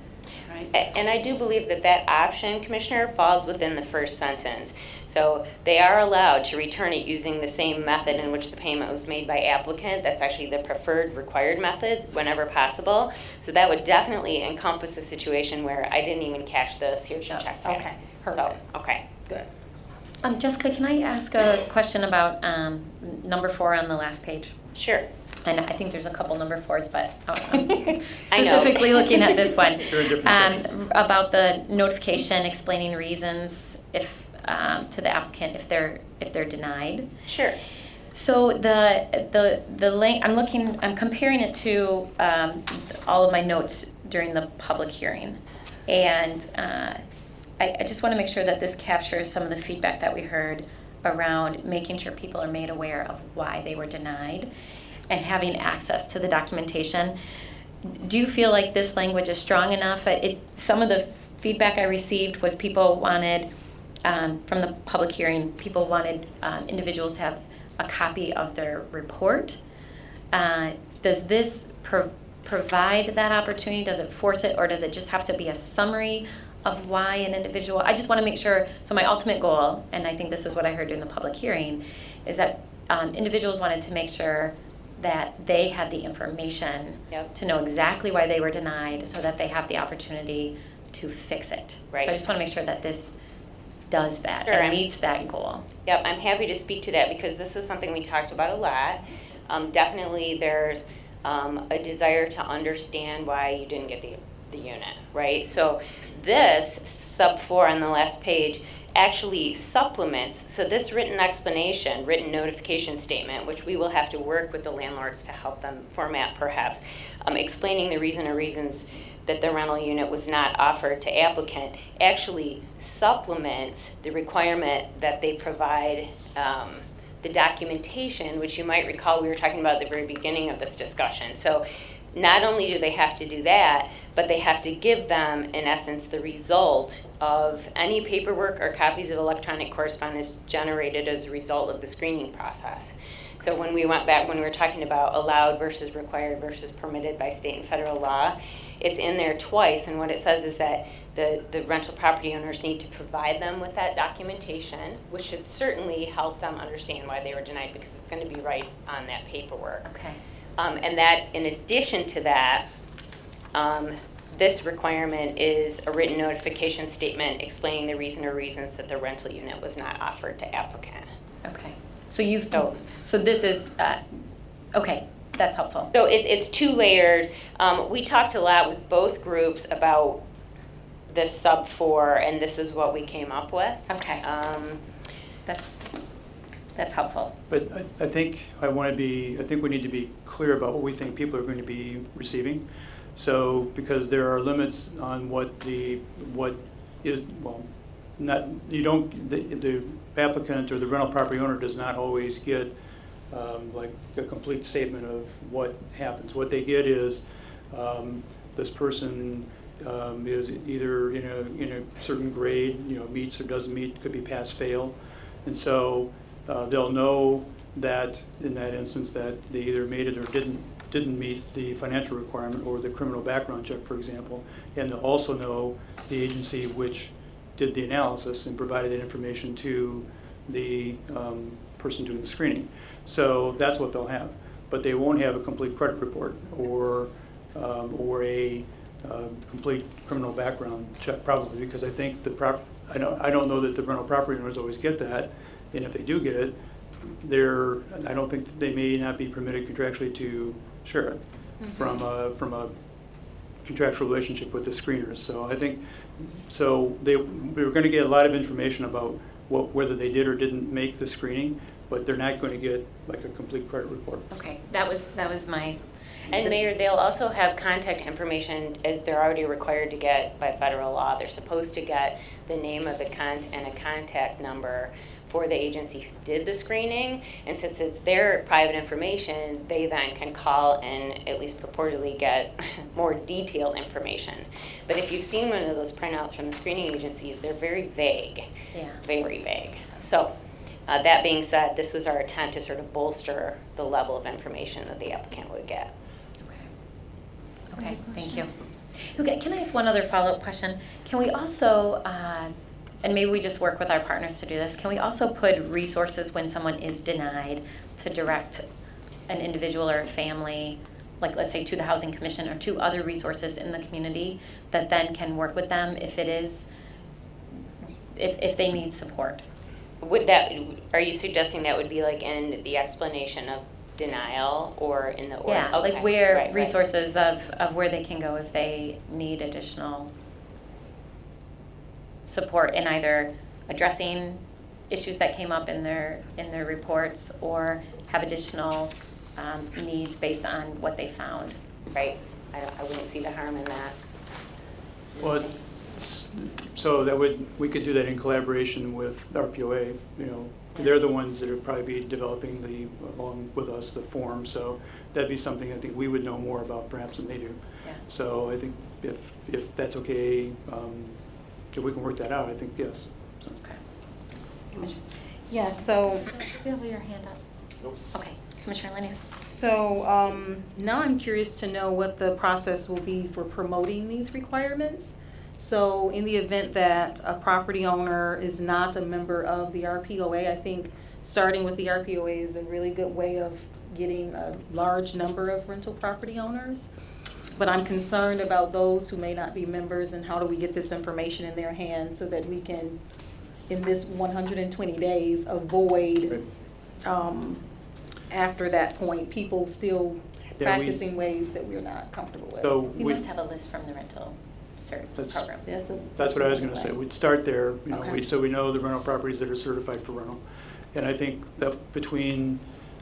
Speaker 6: right?
Speaker 13: And I do believe that that option, Commissioner, falls within the first sentence. So they are allowed to return it using the same method in which the payment was made by applicant. That's actually the preferred required method whenever possible. So that would definitely encompass a situation where I didn't even cash this, here's your check back.
Speaker 8: Okay,
Speaker 13: So,
Speaker 8: perfect.
Speaker 13: okay.
Speaker 8: Good.
Speaker 1: Jessica, can I ask a question about number 4 on the last page?
Speaker 13: Sure.
Speaker 1: And I think there's a couple number 4s, but I'm
Speaker 13: I know.
Speaker 1: specifically looking at this one.
Speaker 12: They're in different sections.
Speaker 1: About the notification explaining reasons if to the applicant if they're denied.
Speaker 13: Sure.
Speaker 1: So the link, I'm comparing it to all of my notes during the public hearing. And I just want to make sure that this captures some of the feedback that we heard around making sure people are made aware of why they were denied and having access to the documentation. Do you feel like this language is strong enough? Some of the feedback I received was people wanted, from the public hearing, people wanted individuals to have a copy of their report. Does this provide that opportunity? Does it force it, or does it just have to be a summary of why an individual? I just want to make sure, so my ultimate goal, and I think this is what I heard during the public hearing, is that individuals wanted to make sure that they had the information to know exactly why they were denied so that they have the opportunity to fix it.
Speaker 13: Right.
Speaker 1: So I just want to make sure that this does that
Speaker 13: Sure,
Speaker 1: and
Speaker 13: I'm-
Speaker 1: meets that goal.
Speaker 13: Yep, I'm happy to speak to that because this was something we talked about a lot. Definitely there's a desire to understand why you didn't get the unit, right? So this, sub 4 on the last page, actually supplements, so this written explanation, written notification statement, which we will have to work with the landlords to help them format perhaps, explaining the reason or reasons that the rental unit was not offered to applicant, actually supplements the requirement that they provide the documentation, which you might recall we were talking about at the very beginning of this discussion. So not only do they have to do that, but they have to give them, in essence, the result of any paperwork or copies of electronic correspondence generated as a result of the screening process. So when we went back, when we were talking about allowed versus required versus permitted by state and federal law, it's in there twice, and what it says is that the rental property owners need to provide them with that documentation, which should certainly help them understand why they were denied, because it's going to be right on that paperwork.
Speaker 1: Okay.
Speaker 13: And that, in addition to that, this requirement is a written notification statement explaining the reason or reasons that the rental unit was not offered to applicant.
Speaker 1: Okay. So you've,
Speaker 13: So-
Speaker 1: so this is, okay, that's helpful.
Speaker 13: So it's 2 layers. We talked a lot with both groups about this sub 4, and this is what we came up with.
Speaker 1: Okay. That's helpful.
Speaker 12: But I think I think we need to be clear about what we think people are going to be receiving. So, because there are limits on the applicant or the rental property owner does not always get like a complete statement of what happens. What they get is this person is either in a certain grade, meets or doesn't meet, could be pass fail, and so they'll know that in that instance that they either made it or didn't meet the financial requirement or the criminal background check, for example, and they'll also know the agency which did the analysis and provided that information to the person doing the screening. So that's what they'll have, but they won't have a complete credit report or a complete criminal background check, probably, because I think I don't know that the rental property owners always get that, and if they do get it, I don't think that they may not be permitted contractually to share it from a contractual relationship with the screeners. So I think we were going to get a lot of information about whether they did or didn't make the screening, but they're not going to get like a complete credit report.
Speaker 1: Okay, that was my.
Speaker 13: And Mayor, they'll also have contact information, as they're already required to get by federal law. They're supposed to get the name of the and a contact number for the agency who did the screening. And since it's their private information, they then can call and at least purportedly get more detailed information. But if you've seen one of those printouts from the screening agencies, they're very vague.
Speaker 1: Yeah.
Speaker 13: Very vague. So that being said, this was our attempt to sort of bolster the level of information that the applicant would get.
Speaker 1: Okay, thank you. Okay, can I ask one other follow-up question? Can we also, and maybe we just work with our partners to do this, can we also put resources when someone is denied to direct an individual or a family, like let's say to the Housing Commission or to other resources in the community that then can work with them if they need support?
Speaker 13: Are you suggesting that would be like in the explanation of denial or in the order?
Speaker 1: Yeah,
Speaker 13: Okay,
Speaker 1: like where
Speaker 13: right.
Speaker 1: resources of where they can go if they need additional support in either addressing issues that came up in their reports or have additional needs based on what they found.
Speaker 13: Right. I wouldn't see the harm in that.
Speaker 12: Well, so we could do that in collaboration with RPOA, They're the ones that would probably be developing along with us, the form, so that'd be something I think we would know more about perhaps than they do.
Speaker 1: Yeah.
Speaker 12: So I think if that's okay, if we can work that out, I think yes. So.
Speaker 1: Okay. Commissioner,
Speaker 8: Yeah, so,
Speaker 1: do you have your hand up?
Speaker 2: Nope.
Speaker 1: Okay, Commissioner Lanier.
Speaker 8: so now I'm curious to know what the process will be for promoting these requirements. So in the event that a property owner is not a member of the RPOA, I think starting with the RPOA is a really good way of getting a large number of rental property owners. But I'm concerned about those who may not be members, and how do we get this information in their hands so that we can, in this 120 days, avoid, after that point, people still practicing ways that we're not comfortable with.
Speaker 12: So
Speaker 1: You must have a list from the rental cert program.
Speaker 12: That's what I was going to say. We'd start there,
Speaker 8: Okay.
Speaker 12: so we know the rental properties that are certified for rental. And I think that between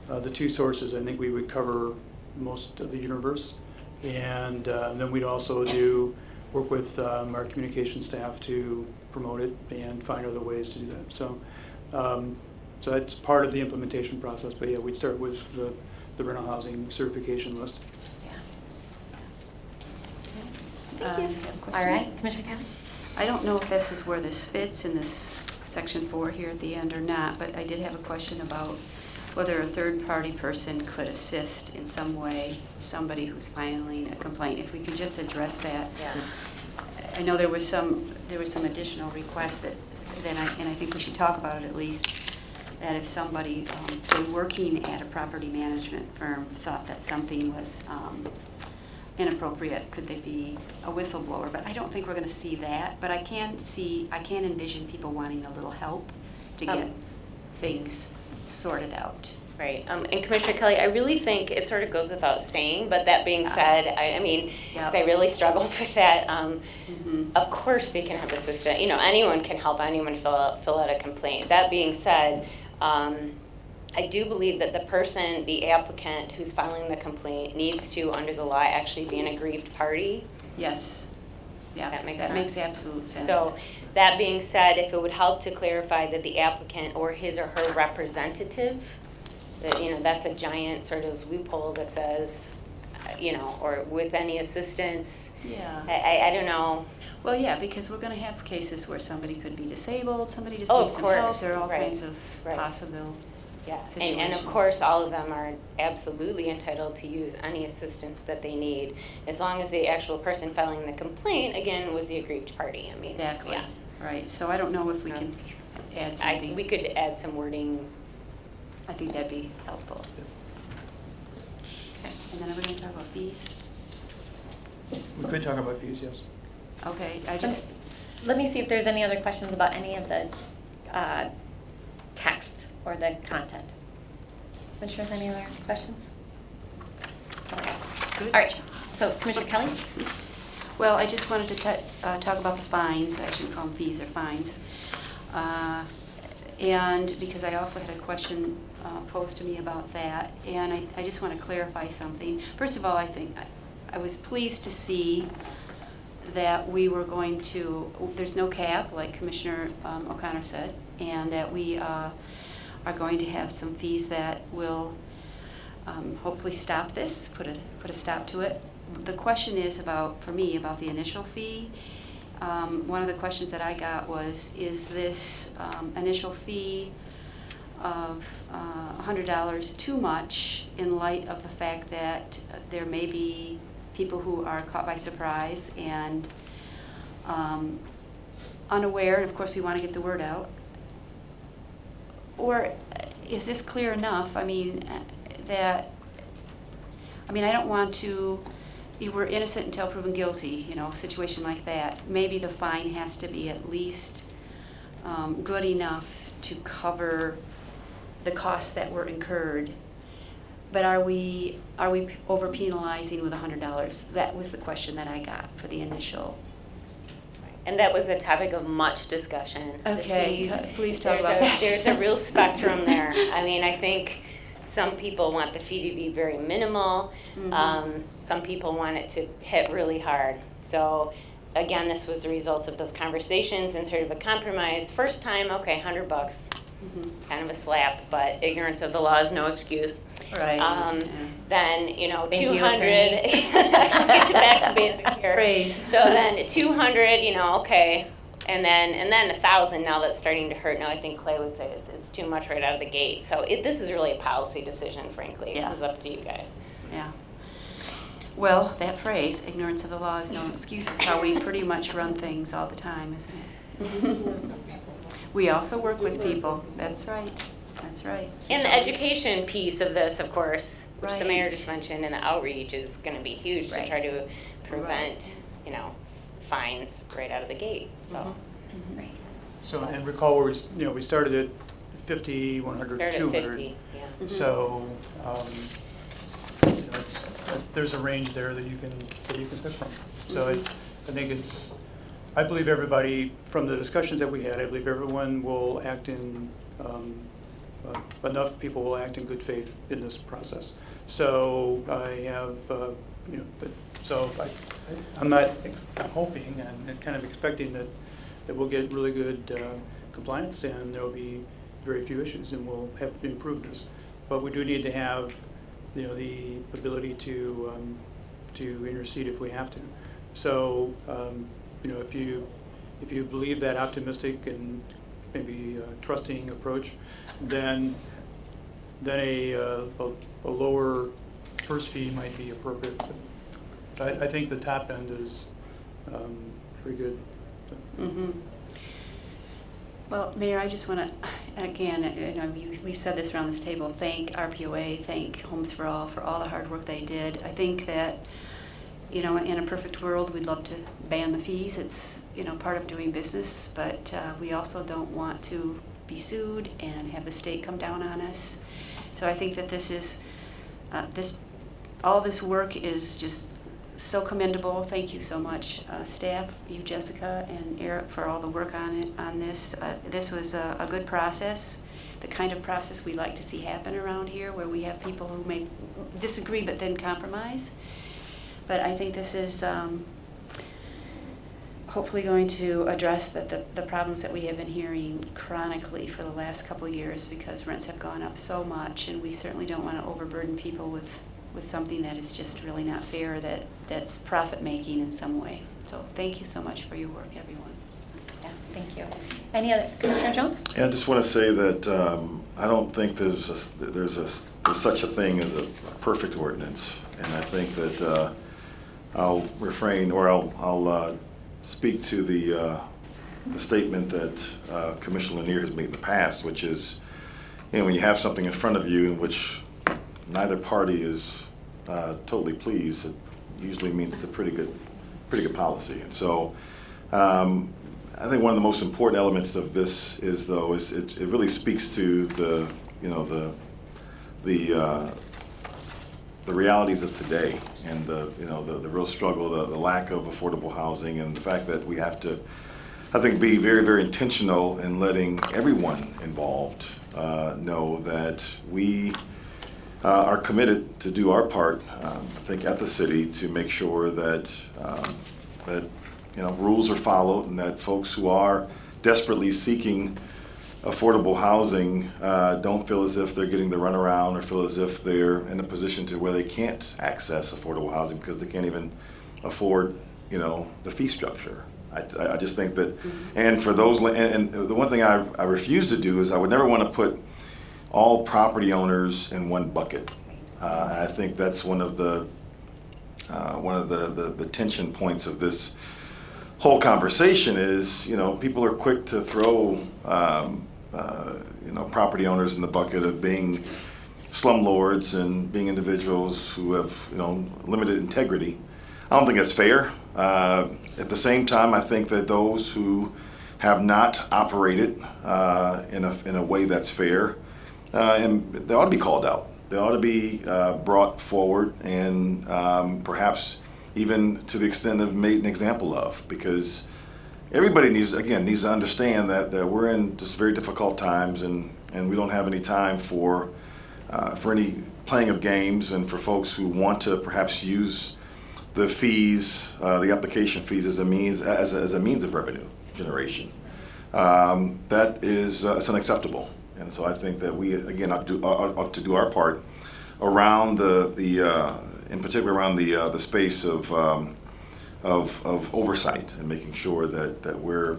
Speaker 12: the two sources, I think we would cover most of the universe. And then we'd also work with our communication staff to promote it and find other ways to do that. So that's part of the implementation process. But yeah, we'd start with the rental housing certification list.
Speaker 1: All right, Commissioner Kelly?
Speaker 6: I don't know if this is where this fits in this section 4 here at the end or not, but I did have a question about whether a third-party person could assist in some way, somebody who's filing a complaint. If we could just address that.
Speaker 13: Yeah.
Speaker 6: I know there was some additional requests and I think we should talk about it at least, that if somebody, say, working at a property management firm thought that something was inappropriate, could they be a whistleblower? But I don't think we're gonna see that, but I can envision people wanting a little help to get things sorted out.
Speaker 13: Right, and Commissioner Kelly, I really think it sort of goes without saying, but that being said, I mean, because I really struggled with that, of course they can have assistance, you know, anyone can help anyone fill out a complaint. That being said, I do believe that the applicant who's filing the complaint needs to, under the law, actually be an aggrieved party.
Speaker 6: Yes, yeah,
Speaker 13: That makes
Speaker 6: that
Speaker 13: sense.
Speaker 6: makes absolute sense.
Speaker 13: So, that being said, if it would help to clarify that the applicant or his or her representative, that, you know, that's a giant sort of loophole that says, you know, or with any assistance.
Speaker 6: Yeah.
Speaker 13: I don't know.
Speaker 6: Well, yeah, because we're gonna have cases where somebody could be disabled, somebody just
Speaker 13: Oh,
Speaker 6: needs
Speaker 13: of
Speaker 6: some help,
Speaker 13: course,
Speaker 6: there are all
Speaker 13: right,
Speaker 6: kinds of
Speaker 13: right.
Speaker 6: possible
Speaker 13: Yeah, and of
Speaker 6: situations.
Speaker 13: course, all of them are absolutely entitled to use any assistance that they need, as long as the actual person filing the complaint, again, was the aggrieved party. I mean,
Speaker 6: Exactly,
Speaker 13: yeah.
Speaker 6: right, so I don't know if we can add something.
Speaker 13: We could add some wording.
Speaker 6: I think that'd be helpful. Okay, and then are we gonna talk about fees?
Speaker 12: We could talk about fees, yes.
Speaker 6: Okay, I just,
Speaker 1: Let me see if there's any other questions about any of the text or the content. Commissioners, any other questions? Okay.
Speaker 6: good.
Speaker 1: All right, so Commissioner Kelly?
Speaker 6: Well, I just wanted to talk about the fines, I shouldn't call them fees, they're fines. And because I also had a question posed to me about that, and I just want to clarify something. First of all, I think I was pleased to see that we were going to, there's no cap, like Commissioner O'Connor said, and that we are going to have some fees that will hopefully stop this, put a stop to it. The question is for me, about the initial fee. One of the questions that I got was, is this initial fee of $100 too much in light of the fact that there may be people who are caught by surprise and unaware, and of course we want to get the word out? Or is this clear enough? I mean, I don't want to, we're innocent until proven guilty, you know, situation like that. Maybe the fine has to be at least good enough to cover the costs that were incurred. But are we over penalizing with $100? That was the question that I got for the initial.
Speaker 13: And that was a topic of much discussion. The
Speaker 6: Okay,
Speaker 13: fees.
Speaker 6: please talk
Speaker 13: There's
Speaker 6: about
Speaker 13: a-
Speaker 6: that.
Speaker 13: There's a real spectrum there. I mean, I think some people want the fee to be very minimal. Some people want it to hit really hard. So again, this was a result of those conversations and sort of a compromise. First time, okay, $100, kind of a slap, but ignorance of the law is no excuse.
Speaker 6: Right.
Speaker 13: Then, you know,
Speaker 1: Thank you,
Speaker 13: 200,
Speaker 1: attorney.
Speaker 13: let's get back to basics here.
Speaker 6: Praise.
Speaker 13: So then 200, you know, okay, and then 1,000, now that's starting to hurt. Now I think Clay would say it's too much right out of the gate. So this is really a policy decision, frankly.
Speaker 6: Yeah.
Speaker 13: This is up to you guys.
Speaker 6: Yeah. Well, that phrase, ignorance of the law is no excuse, is how we pretty much run things all the time, isn't it? We also work with people. That's right. That's right.
Speaker 13: And the education piece of this, of course, which the mayor
Speaker 6: Right.
Speaker 13: just mentioned, and the outreach is going to be huge
Speaker 6: Right.
Speaker 13: to try to prevent, you know, fines right out of the gate. So
Speaker 1: Right.
Speaker 12: So, and recall, we started at 50, 100,
Speaker 13: start at
Speaker 12: 200.
Speaker 13: 50. Yeah.
Speaker 12: So, there's a range there that you can pick from. So I think I believe everybody, from the discussions that we had, I believe everyone will act in, enough people will act in good faith in this process. So I have, I'm hoping and kind of expecting that we'll get really good compliance and there'll be very few issues and we'll have improved this. But we do need to have, the ability to intercede if we have to. So, if you believe that optimistic and maybe trusting approach, then then a lower first fee might be appropriate. But I think the top end is pretty good.
Speaker 6: Mhm. Well, Mayor, I just want to, again, we said this around this table, thank RPOA, thank Homes for All the hard work they did. I think that, in a perfect world, we'd love to ban the fees. It's, part of doing business, but we also don't want to be sued and have the state come down on us. So I think that this is, all this work is just so commendable. Thank you so much, staff, you, Jessica, and Eric, for all the work on this. This was a good process, the kind of process we like to see happen around here, where we have people who may disagree but then compromise. But I think this is hopefully going to address the problems that we have been hearing chronically for the last couple of years, because rents have gone up so much, and we certainly don't want to overburden people with something that is just really not fair, that's profit-making in some way. So thank you so much for your work, everyone.
Speaker 1: Yeah, thank you. Any other, Commissioner Jones?
Speaker 10: Yeah, I just want to say that I don't think there's such a thing as a perfect ordinance, and I think that I'll refrain, or I'll speak to the statement that Commissioner Lanier has made in the past, which is, when you have something in front of you in which neither party is totally pleased, it usually means it's a pretty good policy. And so I think one of the most important elements of this is, though, it really speaks to the realities of today, and the real struggle, the lack of affordable housing, and the fact that we have to, I think, be very, very intentional in letting everyone involved know that we are committed to do our part, I think, at the city to make sure that rules are followed, and that folks who are desperately seeking affordable housing don't feel as if they're getting the runaround, or feel as if they're in a position to where they can't access affordable housing because they can't even afford, the fee structure. I just think that, and for those, and the one thing I refuse to do is I would never want to put all property owners in one bucket. I think that's one of the tension points of this whole conversation is, people are quick to throw, property owners in the bucket of being slumlords and being individuals who have, limited integrity. I don't think that's fair. At the same time, I think that those who have not operated in a way that's fair, and they ought to be called out. They ought to be brought forward, and perhaps even to the extent of made an example of, because everybody needs to understand that we're in just very difficult times, and we don't have any time for any playing of games, and for folks who want to perhaps use the fees, the application fees, as a means of revenue generation. That is it's unacceptable. And so I think that we, again, ought to do our part around in particular around the space of oversight, and making sure that we're,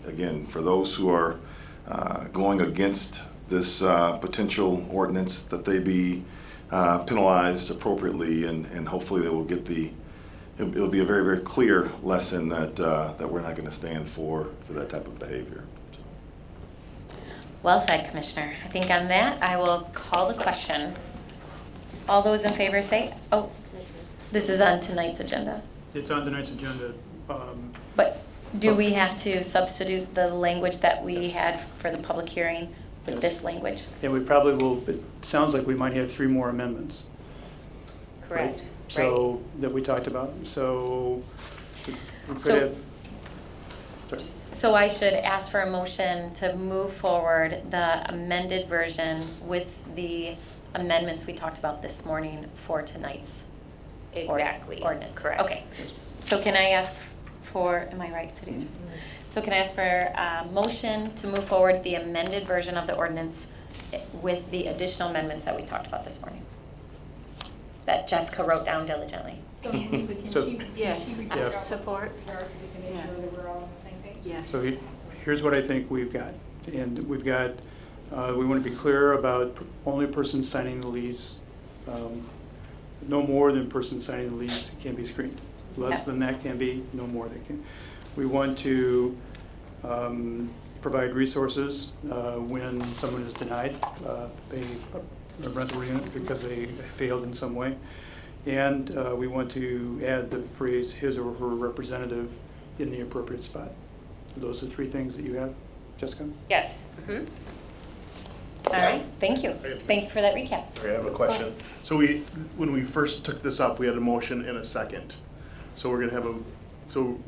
Speaker 10: again, for those who are going against this potential ordinance, that they be penalized appropriately, and hopefully they will get it'll be a very, very clear lesson that we're not going to stand for that type of behavior.
Speaker 1: Well said, Commissioner. I think on that, I will call the question. All those in favor say, this is on tonight's agenda.
Speaker 12: It's on tonight's agenda.
Speaker 1: But do we have to substitute the language that we had for the public hearing with this language?
Speaker 12: And we probably will, it sounds like we might have 3 more amendments.
Speaker 1: Correct.
Speaker 12: Right? So, that we talked about. So, we could
Speaker 1: So-
Speaker 12: have. Sorry.
Speaker 1: So I should ask for a motion to move forward the amended version with the amendments we talked about this morning for tonight's
Speaker 13: Exactly.
Speaker 1: ordinance.
Speaker 13: Correct.
Speaker 1: Okay. So can I ask for, am I right, City Attorney? So can I ask for a motion to move forward the amended version of the ordinance with the additional amendments that we talked about this morning? That Jessica wrote down diligently.
Speaker 8: So maybe we can
Speaker 12: So-
Speaker 6: Yes.
Speaker 12: Yeah.
Speaker 6: Support.
Speaker 8: So we can make sure that we're all on the same page.
Speaker 6: Yes.
Speaker 12: So here's what I think we've got. And we've got We want to be clear about only person signing the lease. No more than person signing the lease can be screened. Less than that can be, no more than can. We want to provide resources when someone is denied a rental unit because they failed in some way. And we want to add the phrase his or her representative in the appropriate spot. Those are the 3 things that you have, Jessica?
Speaker 13: Yes.
Speaker 1: All right, thank you. Thank you for that recap.
Speaker 3: Okay, I have a question. So when we first took this up, we had a motion and a second. So we're gonna have so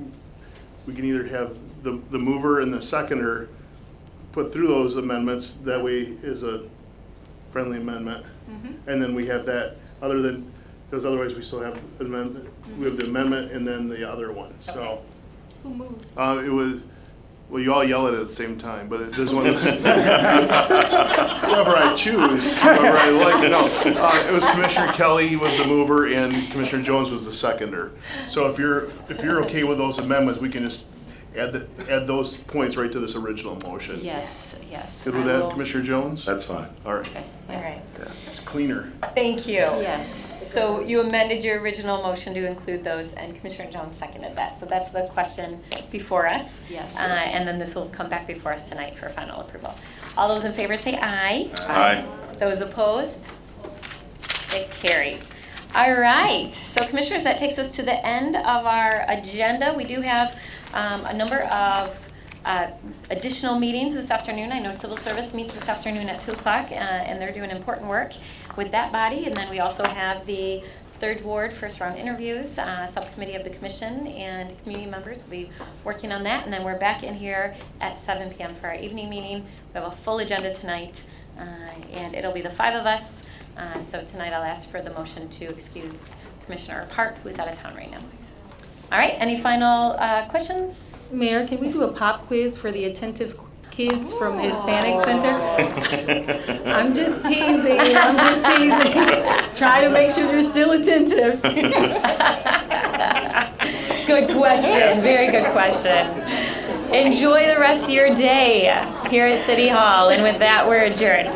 Speaker 3: we can either have the mover and the seconder put through those amendments, that way is a friendly amendment. And then we have that, because otherwise we still have amendment, we have the amendment and then the other one, so.
Speaker 8: Who moved?
Speaker 3: It was, well, you all yell at it at the same time, but it does one. Whoever I choose, whoever I like. No, it was Commissioner Kelly was the mover and Commissioner Jones was the seconder. So if you're okay with those amendments, we can just add those points right to this original motion.
Speaker 6: Yes, yes.
Speaker 3: Good with
Speaker 6: I
Speaker 3: that,
Speaker 6: will-
Speaker 3: Commissioner Jones?
Speaker 10: That's fine.
Speaker 3: All right.
Speaker 6: Okay,
Speaker 1: All
Speaker 6: yeah.
Speaker 1: right,
Speaker 3: It's cleaner.
Speaker 1: thank you.
Speaker 6: Yes.
Speaker 1: So you amended your original motion to include those, and Commissioner Jones seconded that. So that's the question before us.
Speaker 6: Yes.
Speaker 1: And then this will come back before us tonight for final approval. All those in favor say aye.
Speaker 10: Aye.
Speaker 1: Those opposed? It carries. All right, so Commissioners, that takes us to the end of our agenda. We do have a number of additional meetings this afternoon. I know Civil Service meets this afternoon at 2 o'clock, and they're doing important work with that body. And then we also have the Third Ward first round interviews, subcommittee of the commission, and community members will be working on that. And then we're back in here at 7 p.m. for our evening meeting. We have a full agenda tonight, and it'll be the 5 of us. So tonight I'll ask for the motion to excuse Commissioner Park, who's out of town right now. All right, any final questions?
Speaker 8: Mayor, can we do a pop quiz for the attentive kids from the Hispanic Center? I'm just teasing. Try to make sure you're still attentive.
Speaker 1: Good question, very good question. Enjoy the rest of your day here at City Hall, and with that, we're adjourned.